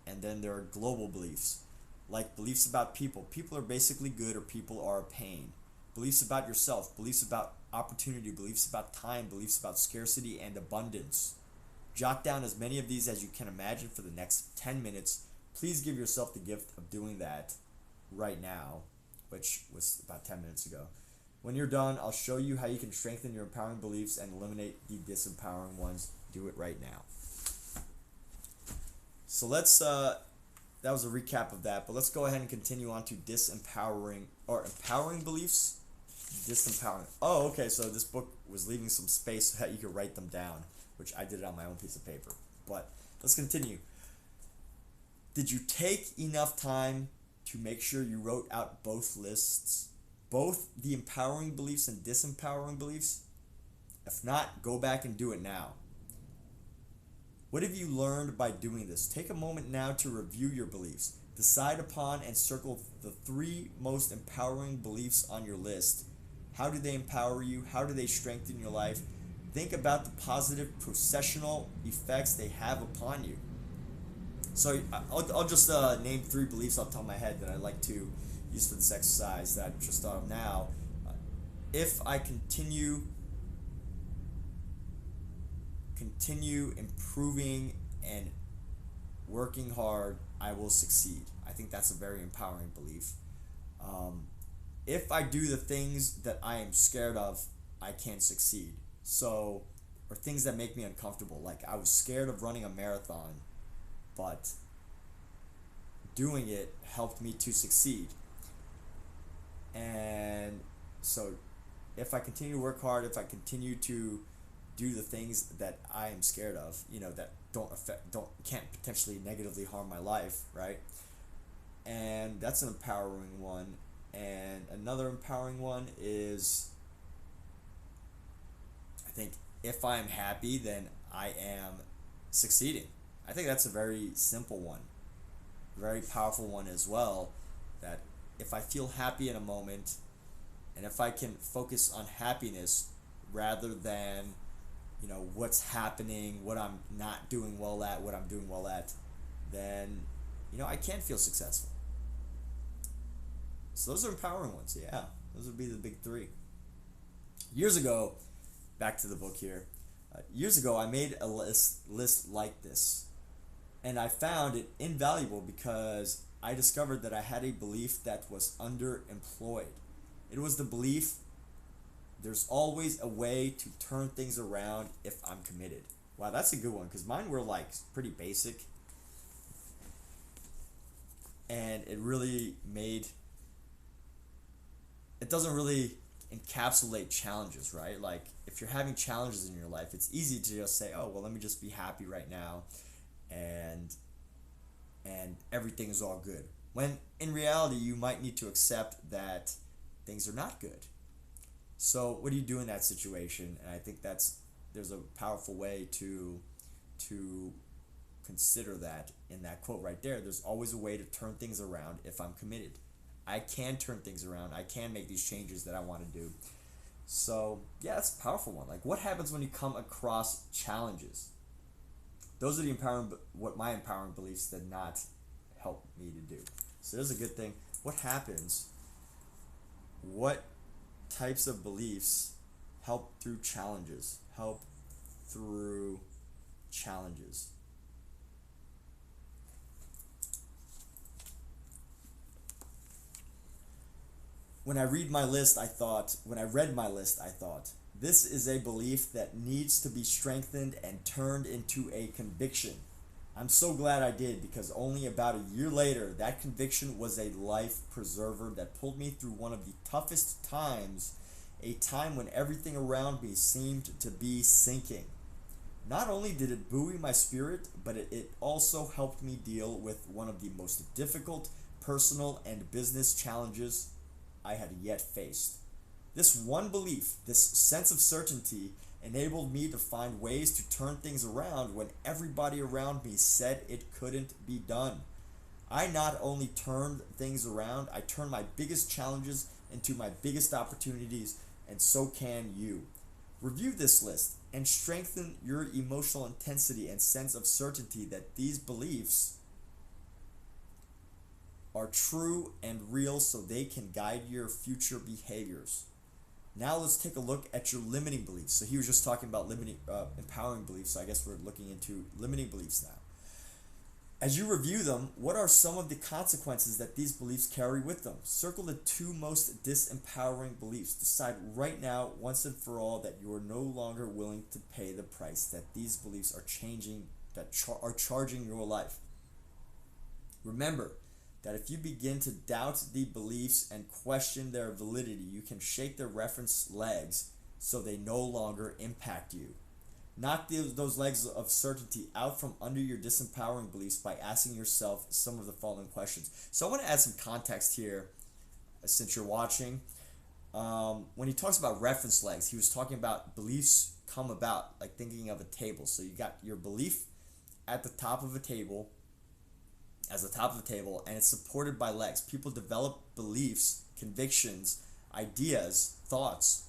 And then there are global beliefs, like beliefs about people. People are basically good, or people are a pain. Beliefs about yourself, beliefs about opportunity, beliefs about time, beliefs about scarcity and abundance. Jot down as many of these as you can imagine for the next 10 minutes. Please give yourself the gift of doing that right now, which was about 10 minutes ago. When you're done, I'll show you how you can strengthen your empowering beliefs and eliminate the disempowering ones. Do it right now. So let's, that was a recap of that, but let's go ahead and continue on to disempowering, or empowering beliefs. Disempowering. Oh, okay, so this book was leaving some space so that you could write them down. which I did it on my own piece of paper. But let's continue. Did you take enough time to make sure you wrote out both lists, both the empowering beliefs and disempowering beliefs? If not, go back and do it now. What have you learned by doing this? Take a moment now to review your beliefs. Decide upon and circle the 3 most empowering beliefs on your list. How do they empower you? How do they strengthen your life? Think about the positive processional effects they have upon you. So I'll just name 3 beliefs off the top of my head that I like to use for this exercise that I just thought of now. If I continue improving and working hard, I will succeed. I think that's a very empowering belief. If I do the things that I am scared of, I can't succeed. So, or things that make me uncomfortable. Like I was scared of running a marathon, but doing it helped me to succeed. And so if I continue to work hard, if I continue to do the things that I am scared of, that can't potentially negatively harm my life, right? And that's an empowering one. And another empowering one is, I think, if I am happy, then I am succeeding. I think that's a very simple one, very powerful one as well, that if I feel happy in a moment, and if I can focus on happiness rather than what's happening, what I'm not doing well at, what I'm doing well at, then I can feel successful. So those are empowering ones. Yeah, those would be the big 3. Years ago, back to the book here, years ago I made a list like this, and I found it invaluable because I discovered that I had a belief that was underemployed. It was the belief there's always a way to turn things around if I'm committed. Wow, that's a good one, because mine were like pretty basic, and it doesn't really encapsulate challenges, right? Like if you're having challenges in your life, it's easy to just say, oh well, let me just be happy right now, and everything is all good, when in reality you might need to accept that things are not good. So what do you do in that situation? And I think there's a powerful way to consider that in that quote right there. There's always a way to turn things around if I'm committed. I can turn things around. I can make these changes that I want to do. So yeah, that's a powerful one. Like, what happens when you come across challenges? Those are what my empowering beliefs did not help me to do. So there's a good thing. What happens? What types of beliefs help through challenges? When I read my list, I thought, this is a belief that needs to be strengthened and turned into a conviction. I'm so glad I did, because only about a year later, that conviction was a life preserver that pulled me through one of the toughest times, a time when everything around me seemed to be sinking. Not only did it buoy my spirit, but it also helped me deal with one of the most difficult personal and business challenges I had yet faced. This one belief, this sense of certainty, enabled me to find ways to turn things around when everybody around me said it couldn't be done. I not only turned things around, I turned my biggest challenges into my biggest opportunities, and so can you. Review this list and strengthen your emotional intensity and sense of certainty that these beliefs are true and real, so they can guide your future behaviors. Now let's take a look at your limiting beliefs. So he was just talking about empowering beliefs, so I guess we're looking into limiting beliefs now. As you review them, what are some of the consequences that these beliefs carry with them? Circle the 2 most disempowering beliefs. Decide right now, once and for all, that you are no longer willing to pay the price that these beliefs are are charging your life. Remember that if you begin to doubt the beliefs and question their validity, you can shake their reference legs so they no longer impact you. Knock those legs of certainty out from under your disempowering beliefs by asking yourself some of the following questions. So I want to add some context here since you're watching. When he talks about reference legs, he was talking about beliefs come about, like thinking of a table. So you got your belief at the top of a table, as the top of the table, and it's supported by legs. People develop beliefs, convictions, ideas, thoughts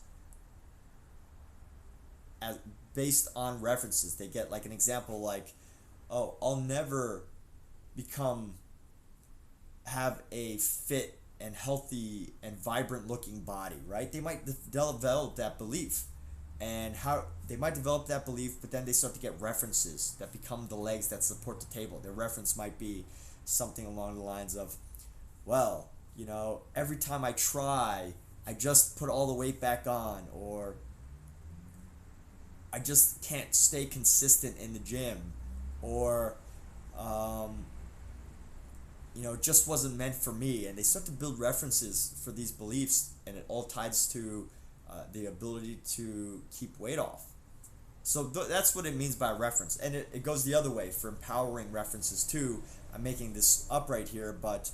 as based on references. They get like an example like, oh, I'll never have a fit and healthy and vibrant looking body, right? They might develop that belief, and how they might develop that belief, but then they start to get references that become the legs that support the table. Their reference might be something along the lines of, well, every time I try, I just put all the weight back on, or I just can't stay consistent in the gym, or it just wasn't meant for me. And they start to build references for these beliefs, and it all ties to the ability to keep weight off. So that's what it means by reference. And it goes the other way for empowering references too. I'm making this up right here, but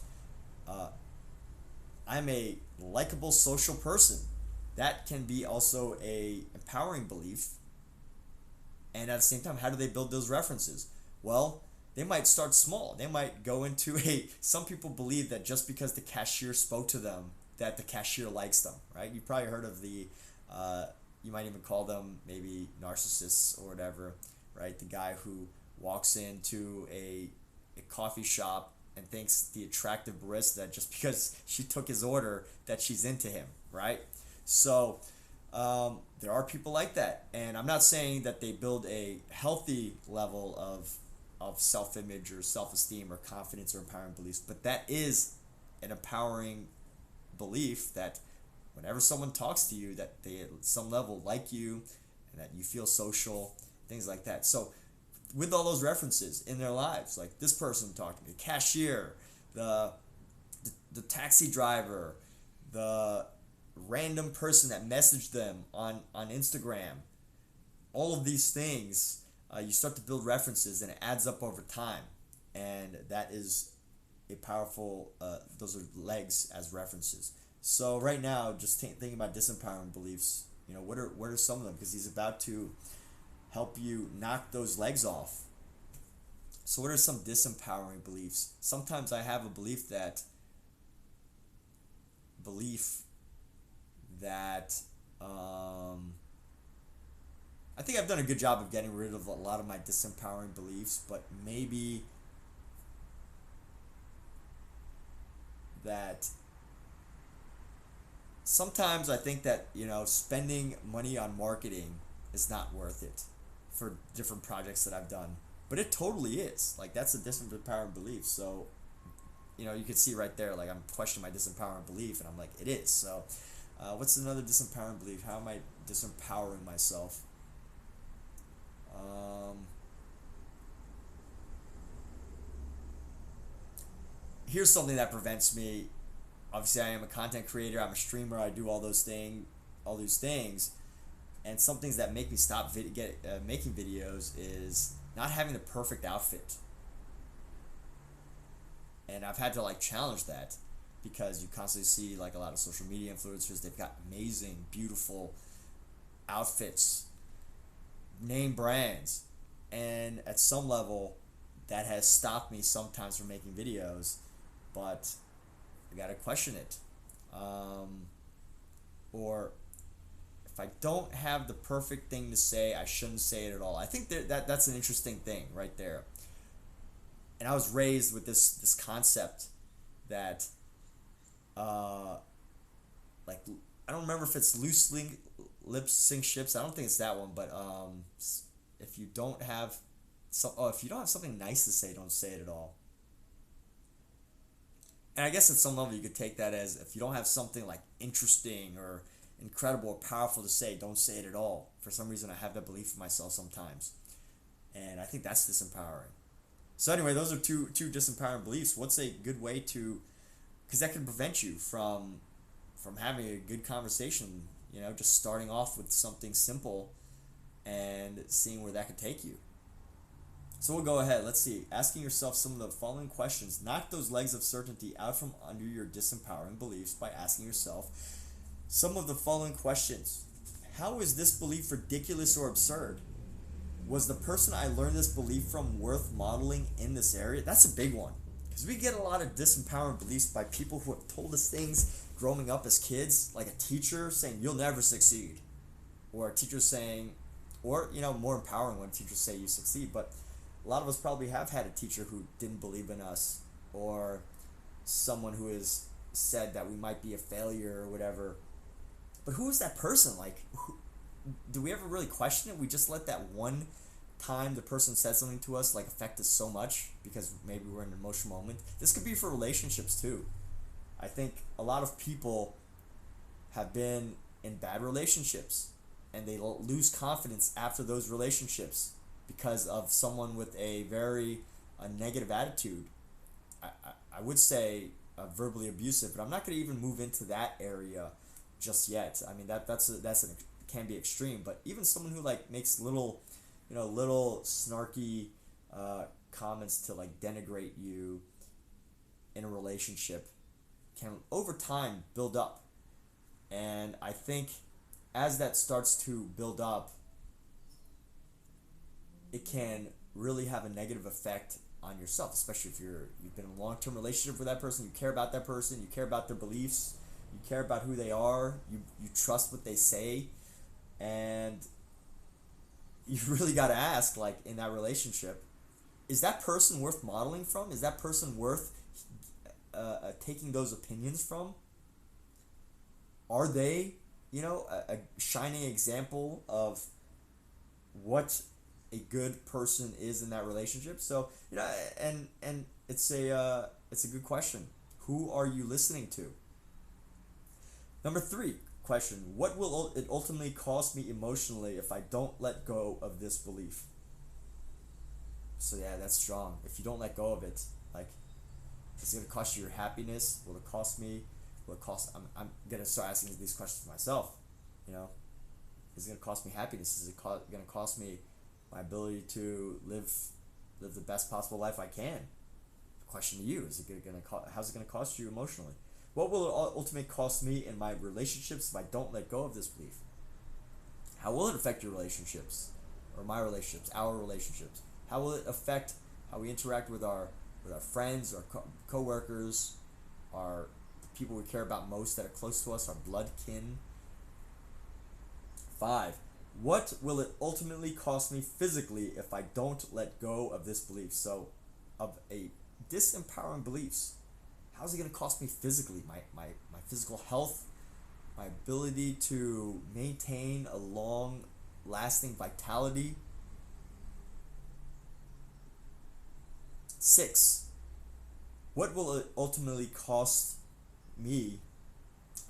I'm a likable social person. That can be also a empowering belief. And at the same time, how do they build those references? Well, they might start small. They might go into some people believe that just because the cashier spoke to them, that the cashier likes them, right? You've probably heard of you might even call them maybe narcissists or whatever, right? The guy who walks into a coffee shop and thinks the attractive barista, just because she took his order, that she's into him, right? So there are people like that, and I'm not saying that they build a healthy level of self-image or self-esteem or confidence or empowering beliefs, but that is an empowering belief that whenever someone talks to you, that they at some level like you and that you feel social, things like that. So with all those references in their lives, like this person talking, the cashier, the taxi driver, the random person that messaged them on Instagram, all of these things, you start to build references, and it adds up over time, and that is a powerful those are legs as references. So right now, just thinking about disempowering beliefs, what are some of them, because he's about to help you knock those legs off. So what are some disempowering beliefs? Sometimes I have a belief that I think I've done a good job of getting rid of a lot of my disempowering beliefs, but maybe that sometimes I think that, spending money on marketing is not worth it for different projects that I've done. But it totally is. Like, that's a disempowering belief. So, you can see right there, like, I'm questioning my disempowering belief, and I'm like, it is. So, what's another disempowering belief? How am I disempowering myself? Here's something that prevents me. Obviously, I am a content creator. I'm a streamer. I do all these things, and some things that make me stop making videos is not having the perfect outfit. And I've had to challenge that, because you constantly see a lot of social media influencers. They've got amazing, beautiful outfits, name brands, and at some level, that has stopped me sometimes from making videos. But I gotta question it. Or if I don't have the perfect thing to say, I shouldn't say it at all. I think that's an interesting thing right there. And I was raised with this concept that, I don't remember if it's loose lip sync ships. I don't think it's that one, but if you don't have something nice to say, don't say it at all. And I guess at some level you could take that as, if you don't have something interesting or incredible or powerful to say, don't say it at all. For some reason, I have that belief in myself sometimes, and I think that's disempowering. So anyway, those are two disempowering beliefs. What's a good way to, because that can prevent you from having a good conversation. Just starting off with something simple and seeing where that could take you. So we'll go ahead. Let's see. Asking yourself some of the following questions. Knock those legs of certainty out from under your disempowering beliefs by asking yourself some of the following questions. How is this belief ridiculous or absurd? Was the person I learned this belief from worth modeling in this area? That's a big one. Because we get a lot of disempowering beliefs by people who have told us things growing up as kids, like a teacher saying, you'll never succeed. Or a teacher saying, or, more empowering when teachers say you succeed, but a lot of us probably have had a teacher who didn't believe in us, or someone who has said that we might be a failure or whatever. But who is that person? Do we ever really question it? We just let that one time the person said something to us affect us so much because maybe we're in an emotional moment. This could be for relationships too. I think a lot of people have been in bad relationships and they lose confidence after those relationships because of someone with a very negative attitude. I would say verbally abusive, but I'm not going to even move into that area just yet. I mean can be extreme, but even someone who makes little snarky comments to denigrate you in a relationship can over time build up. And I think as that starts to build up, it can really have a negative effect on yourself, especially if you've been in a long-term relationship with that person, you care about that person, you care about their beliefs, you care about who they are, you trust what they say, and you really got to ask, in that relationship, is that person worth modeling from? Is that person worth taking those opinions from? Are they, a shining example of what a good person is in that relationship? So, and it's a good question. Who are you listening to? Number 3 question, what will it ultimately cost me emotionally if I don't let go of this belief? So yeah, that's strong. If you don't let go of it, it's going to cost you your happiness. Will it cost me? Will it cost, I'm going to start asking these questions myself, Is it going to cost me happiness? Is it going to cost me my ability to live the best possible life I can? The question to you, how's it going to cost you emotionally? What will it ultimately cost me in my relationships if I don't let go of this belief? How will it affect your relationships? Or my relationships, our relationships? How will it affect how we interact with our friends, our co-workers, our people we care about most that are close to us, our blood kin? 5. What will it ultimately cost me physically if I don't let go of this belief? So, of a disempowering beliefs, how's it going to cost me physically? My physical health, my ability to maintain a long-lasting vitality. 6. What will it ultimately cost me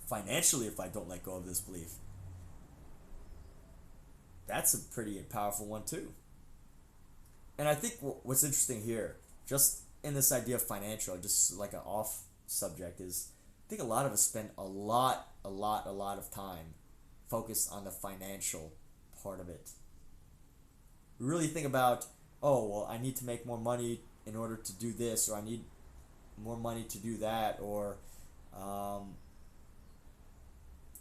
financially if I don't let go of this belief? That's a pretty powerful one too. And I think what's interesting here, just in this idea of financial, just like an off subject, is I think a lot of us spend a lot of time focused on the financial part of it. We really think about, oh, well, I need to make more money in order to do this, or I need more money to do that, or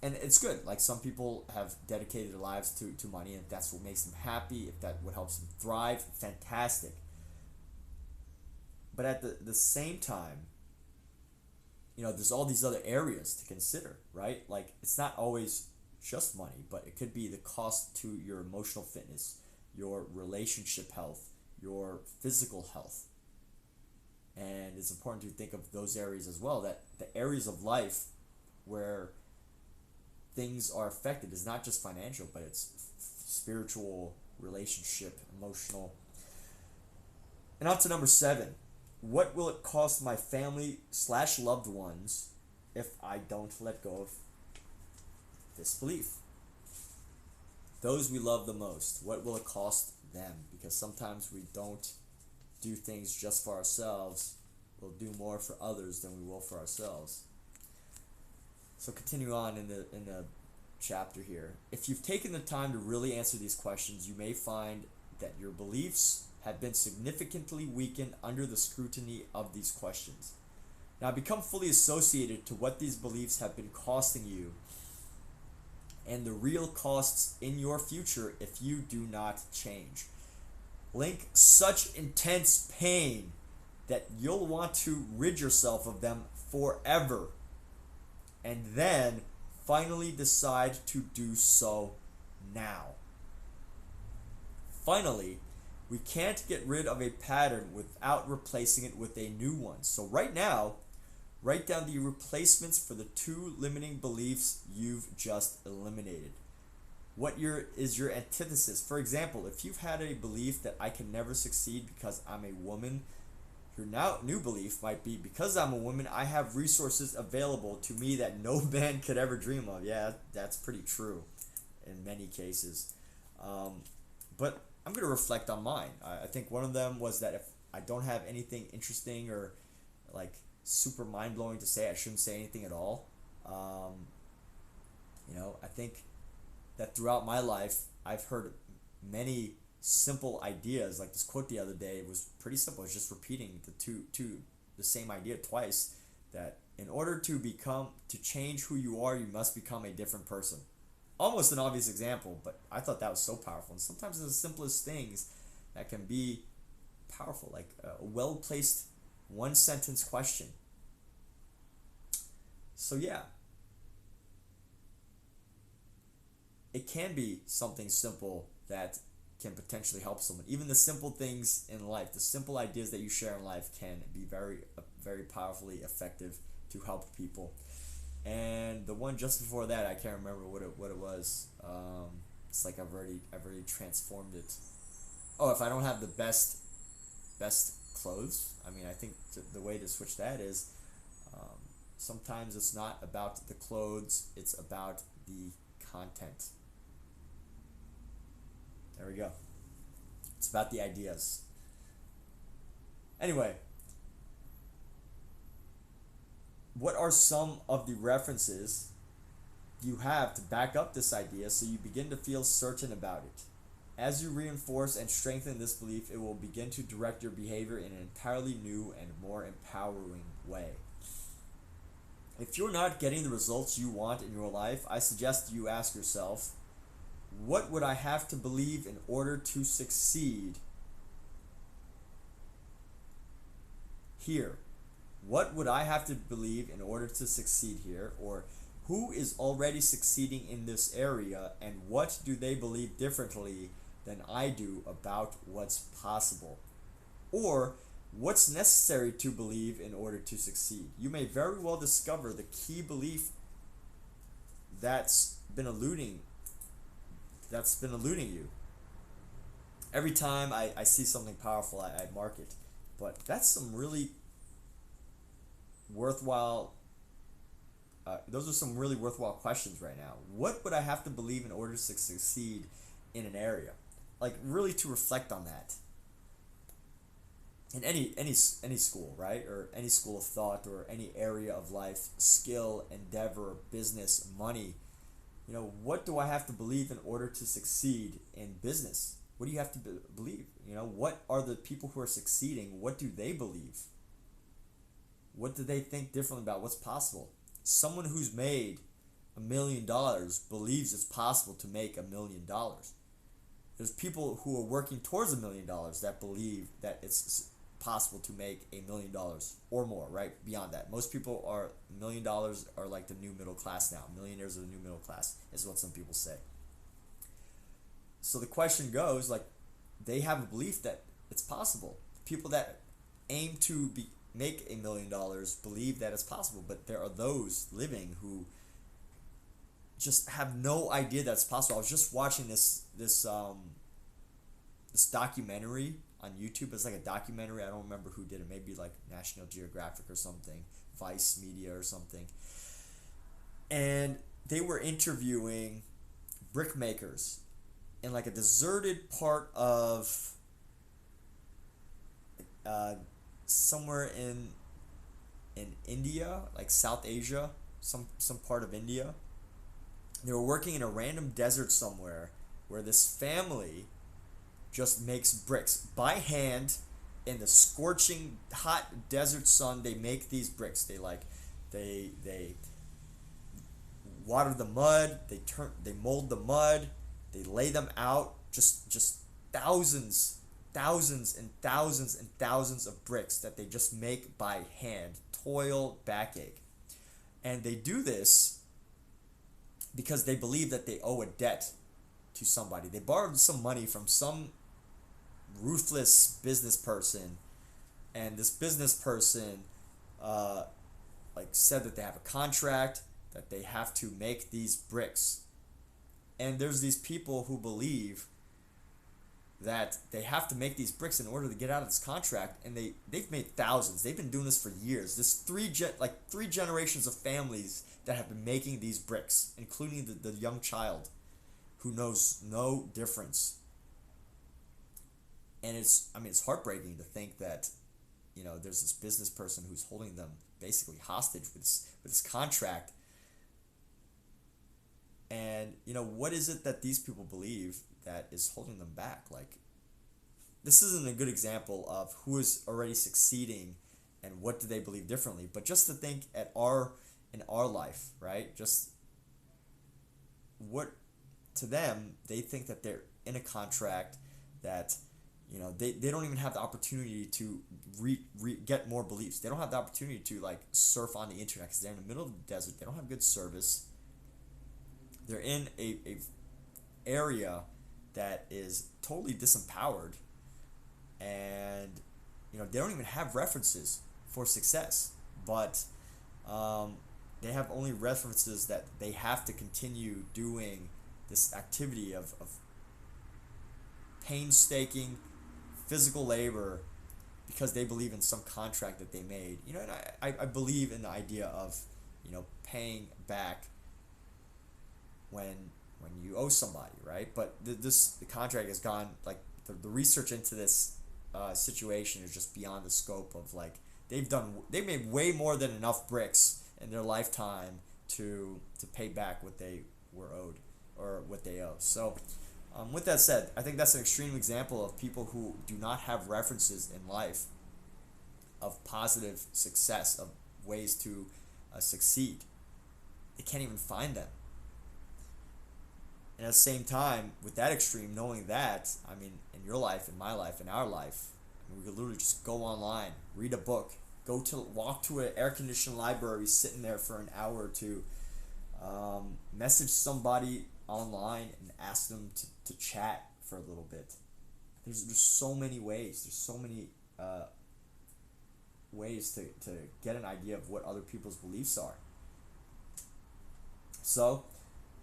and it's good. Some people have dedicated their lives to money, and if that's what makes them happy, if that what helps them thrive, fantastic. But at the same time, there's all these other areas to consider, right? It's not always just money, but it could be the cost to your emotional fitness, your relationship health, your physical health. And it's important to think of those areas as well, that the areas of life where things are affected is not just financial, but it's spiritual, relationship, emotional. And on to number 7. What will it cost my family / loved ones if I don't let go of this belief? Those we love the most, what will it cost them? Because sometimes we don't do things just for ourselves. We'll do more for others than we will for ourselves. So continue on in the chapter here. If you've taken the time to really answer these questions, you may find that your beliefs have been significantly weakened under the scrutiny of these questions. Now become fully associated to what these beliefs have been costing you and the real costs in your future if you do not change. Link such intense pain that you'll want to rid yourself of them forever, and then finally decide to do so now. Finally, we can't get rid of a pattern without replacing it with a new one. So right now, write down the replacements for the 2 limiting beliefs you've just eliminated. What is your antithesis? For example, if you've had a belief that I can never succeed because I'm a woman, your new belief might be, because I'm a woman, I have resources available to me that no man could ever dream of. Yeah, that's pretty true in many cases. But I'm going to reflect on mine. I think one of them was that if I don't have anything interesting or like super mind-blowing to say, I shouldn't say anything at all. I think that throughout my life, I've heard many simple ideas. Like this quote the other day was pretty simple. It's just repeating the same idea twice, that in order to change who you are, you must become a different person. Almost an obvious example, but I thought that was so powerful. And sometimes it's the simplest things that can be powerful, like a well-placed one-sentence question. So yeah, it can be something simple that can potentially help someone. Even the simple things in life, the simple ideas that you share in life can be very powerfully effective to help people. And the one just before that, I can't remember what it was. It's like I've already transformed it. Oh, if I don't have the best clothes, I mean, I think the way to switch that is sometimes it's not about the clothes, it's about the content. There we go. It's about the ideas. Anyway, what are some of the references you have to back up this idea so you begin to feel certain about it? As you reinforce and strengthen this belief, it will begin to direct your behavior in an entirely new and more empowering way. If you're not getting the results you want in your life, I suggest you ask yourself, what would I have to believe in order to succeed here? What would I have to believe in order to succeed here? Or who is already succeeding in this area, and what do they believe differently than I do about what's possible? Or what's necessary to believe in order to succeed? You may very well discover the key belief that's been eluding you. Every time I see something powerful, I mark it. But that's some really worthwhile, those are some really worthwhile questions right now. What would I have to believe in order to succeed in an area? Like, really to reflect on that. In any school, right? Or any school of thought, or any area of life, skill, endeavor, business, money. What do I have to believe in order to succeed in business? What do you have to believe? What are the people who are succeeding? What do they believe? What do they think differently about what's possible? Someone who's made $1 million believes it's possible to make $1 million. There's people who are working towards $1 million that believe that it's possible to make $1 million or more, right? Beyond that, most people are $1 million are like the new middle class now. Millionaires are the new middle class, is what some people say. So the question goes, like, they have a belief that it's possible. People that aim to make $1 million believe that it's possible, but there are those living who just have no idea that's possible. I was just watching this documentary on YouTube. It's like a documentary. I don't remember who did it. Maybe like National Geographic or something, Vice Media or something. And they were interviewing brick makers in like a deserted part of somewhere in India, like South Asia, some part of India. They were working in a random desert somewhere where this family just makes bricks by hand in the scorching hot desert sun. They make these bricks. They water the mud, they mold the mud, they lay them out, just thousands, thousands and thousands and thousands of bricks that they just make by hand. Toil, backache. And they do this because they believe that they owe a debt to somebody. They borrowed some money from some ruthless business person, and this business person said that they have a contract that they have to make these bricks. And there's these people who believe that they have to make these bricks in order to get out of this contract, and they've made thousands. They've been doing this for years. There's three generations of families that have been making these bricks, including the young child who knows no difference. And it's heartbreaking to think that, there's this business person who's holding them basically hostage with this contract. And what is it that these people believe that is holding them back? Like, this isn't a good example of who is already succeeding and what do they believe differently, but just to think in our life, right? Just what to them, they think that they're in a contract that they don't even have the opportunity to get more beliefs. They don't have the opportunity to surf on the internet because they're in the middle of the desert. They don't have good service. They're in a area that is totally disempowered, and they don't even have references for success, but they have only references that they have to continue doing this activity of painstaking physical labor because they believe in some contract that they made. And I believe in the idea of paying back when you owe somebody, right? But the contract has gone, the research into this situation is just beyond the scope of they've made way more than enough bricks in their lifetime to pay back what they were owed or what they owe. So with that said, I think that's an extreme example of people who do not have references in life of positive success, of ways to succeed. They can't even find them. And at the same time, with that extreme, knowing that, in your life, in my life, in our life, we could literally just go online, read a book, walk to an air-conditioned library, sitting there for an hour or two, message somebody online and ask them to chat for a little bit. There's so many ways. There's so many ways to get an idea of what other people's beliefs are. So,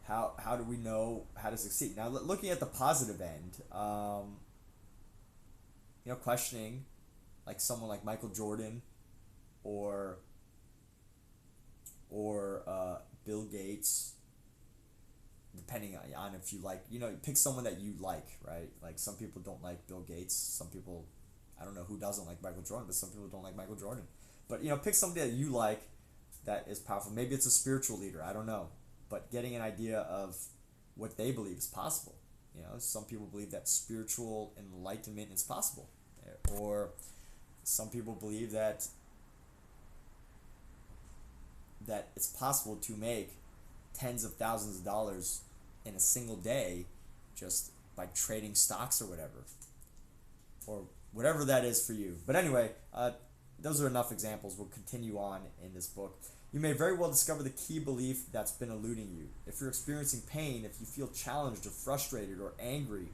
how do we know how to succeed? Now, looking at the positive end, questioning someone like Michael Jordan or Bill Gates, depending on if you pick someone that you like, right? Some people don't like Bill Gates. Some people, I don't know who doesn't like Michael Jordan, but some people don't like Michael Jordan. But pick somebody that you like that is powerful. Maybe it's a spiritual leader. I don't know. But getting an idea of what they believe is possible. Some people believe that spiritual enlightenment is possible. Or some people believe that it's possible to make tens of thousands of dollars in a single day just by trading stocks or whatever. Or whatever that is for you. But anyway, those are enough examples. We'll continue on in this book. You may very well discover the key belief that's been eluding you. If you're experiencing pain, if you feel challenged or frustrated or angry,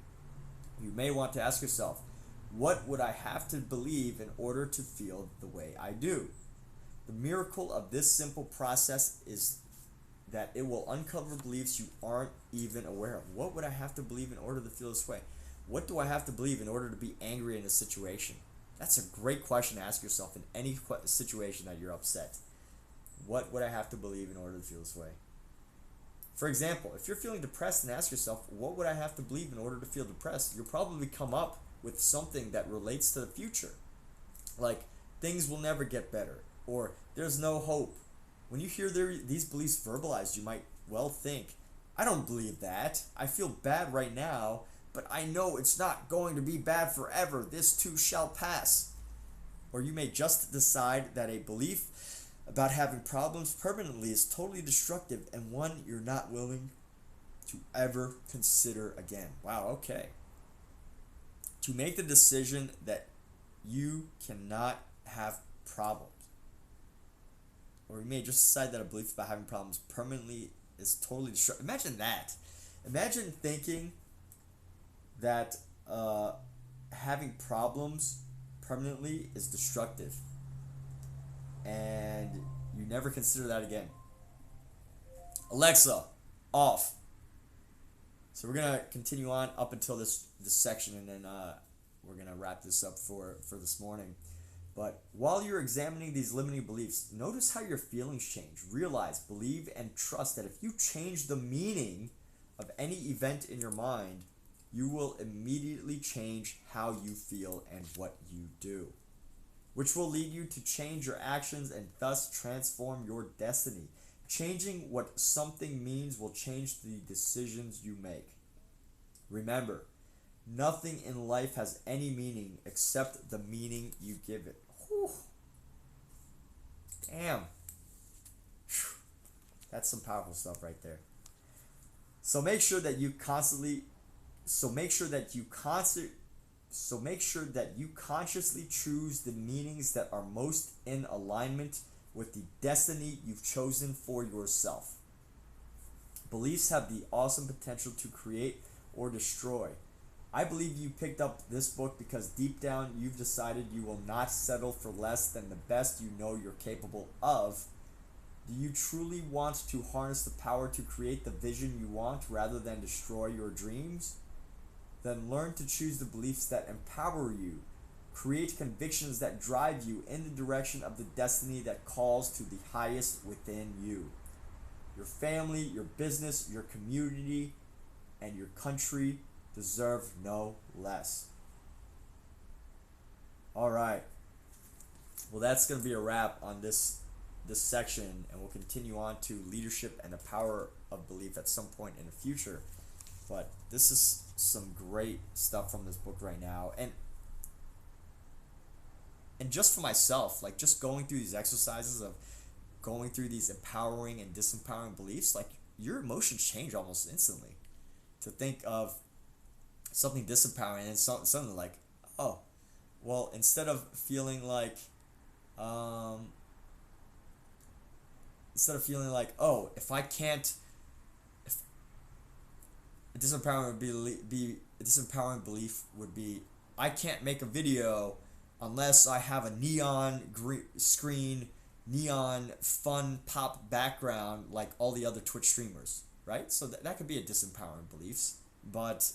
you may want to ask yourself, what would I have to believe in order to feel the way I do? The miracle of this simple process is that it will uncover beliefs you aren't even aware of. What would I have to believe in order to feel this way? What do I have to believe in order to be angry in a situation? That's a great question to ask yourself in any situation that you're upset. What would I have to believe in order to feel this way? For example, if you're feeling depressed and ask yourself, what would I have to believe in order to feel depressed? You'll probably come up with something that relates to the future. Like, things will never get better, or there's no hope. When you hear these beliefs verbalized, you might well think I don't believe that. I feel bad right now, but I know it's not going to be bad forever. This too shall pass. Or you may just decide that a belief about having problems permanently is totally destructive and one you're not willing to ever consider again. Wow, okay. To make the decision that you cannot have problems. Or you may just decide that a belief about having problems permanently is totally destructive. Imagine that. Imagine thinking that having problems permanently is destructive. And you never consider that again. Alexa, off. So we're gonna continue on up until this section, and then we're gonna wrap this up for this morning. But while you're examining these limiting beliefs, notice how your feelings change. Realize, believe, and trust that if you change the meaning of any event in your mind, you will immediately change how you feel and what you do, which will lead you to change your actions and thus transform your destiny. Changing what something means will change the decisions you make. Remember, nothing in life has any meaning except the meaning you give it. Whew. Damn. That's some powerful stuff right there. So make sure that you consciously choose the meanings that are most in alignment with the destiny you've chosen for yourself. Beliefs have the awesome potential to create or destroy. I believe you picked up this book because deep down you've decided you will not settle for less than the best you know you're capable of. Do you truly want to harness the power to create the vision you want rather than destroy your dreams? Then learn to choose the beliefs that empower you. Create convictions that drive you in the direction of the destiny that calls to the highest within you. Your family, your business, your community, and your country deserve no less. All right. Well, that's going to be a wrap on this section, and we'll continue on to leadership and the power of belief at some point in the future. But this is some great stuff from this book right now, and just for myself, like just going through these exercises of going through these empowering and disempowering beliefs, like your emotions change almost instantly. To think of something disempowering and something like, oh, well, instead of feeling like oh, if I can't, if a disempowering belief would be I can't make a video unless I have a neon screen, neon fun pop background like all the other Twitch streamers, right? So that could be a disempowering beliefs, but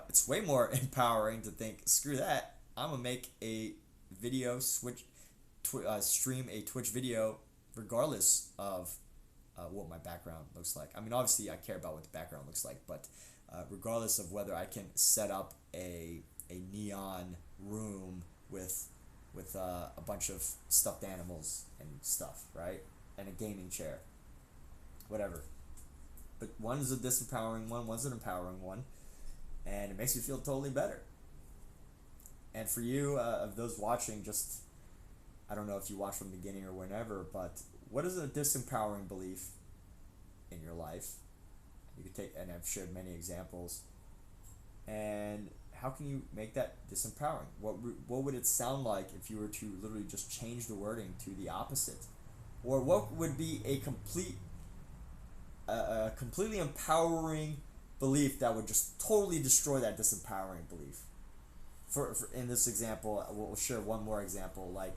it's way more empowering to think, screw that, I'm gonna make a video, stream a Twitch video regardless of what my background looks like. I mean, obviously I care about what the background looks like, but regardless of whether I can set up a neon room with a bunch of stuffed animals and stuff, right? And a gaming chair, whatever. But one is a disempowering one, one's an empowering one, and it makes you feel totally better. And for you, of those watching, just, I don't know if you watch from the beginning or whenever, but what is a disempowering belief in your life? You could take, and I've shared many examples, and how can you make that disempowering? What would it sound like if you were to literally just change the wording to the opposite? Or what would be a completely empowering belief that would just totally destroy that disempowering belief? For in this example, we'll share one more example. Like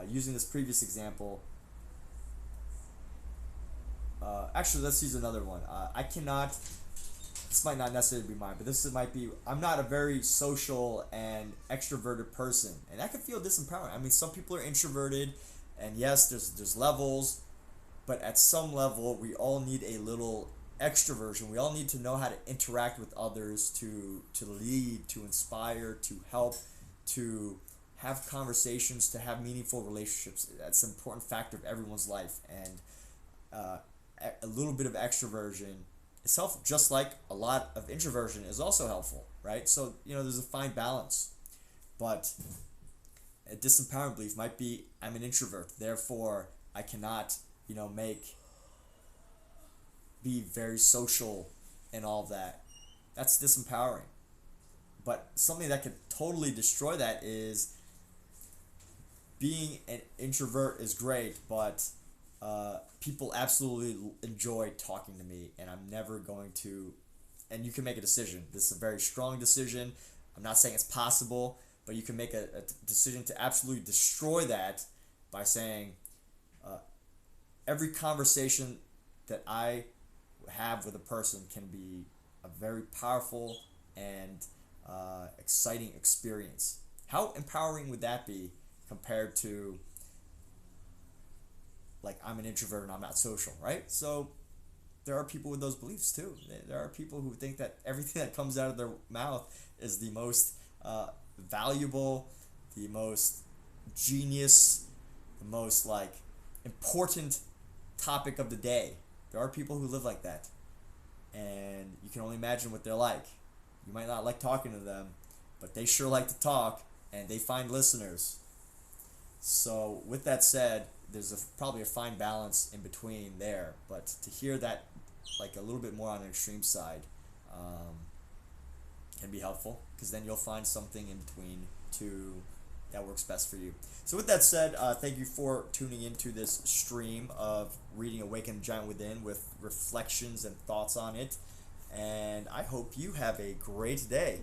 using this previous example. Actually, let's use another one. I cannot. This might not necessarily be mine, but this might be, I'm not a very social and extroverted person, and that can feel disempowering. I mean, some people are introverted, and yes, there's levels, but at some level, we all need a little extroversion. We all need to know how to interact with others, to lead, to inspire, to help, to have conversations, to have meaningful relationships. That's an important factor of everyone's life, and a little bit of extroversion it's helpful, just like a lot of introversion is also helpful, right? So, there's a fine balance. But a disempowering belief might be, I'm an introvert, therefore I cannot, be very social and all of that. That's disempowering. But something that could totally destroy that is, being an introvert is great, but people absolutely enjoy talking to me, and I'm never going to. And you can make a decision. This is a very strong decision. I'm not saying it's possible, but you can make a decision to absolutely destroy that by saying, every conversation that I have with a person can be a very powerful and exciting experience. How empowering would that be compared to, like, I'm an introvert and I'm not social, right? So there are people with those beliefs too. There are people who think that everything that comes out of their mouth is the most valuable, the most genius, the most, like, important topic of the day. There are people who live like that, and you can only imagine what they're like. You might not like talking to them, but they sure like to talk, and they find listeners. So with that said, there's probably a fine balance in between there. But to hear that, like, a little bit more on an extreme side, can be helpful, because then you'll find something in between two that works best for you. So with that said, thank you for tuning into this stream of reading Awaken the Giant Within with reflections and thoughts on it. And I hope you have a great day.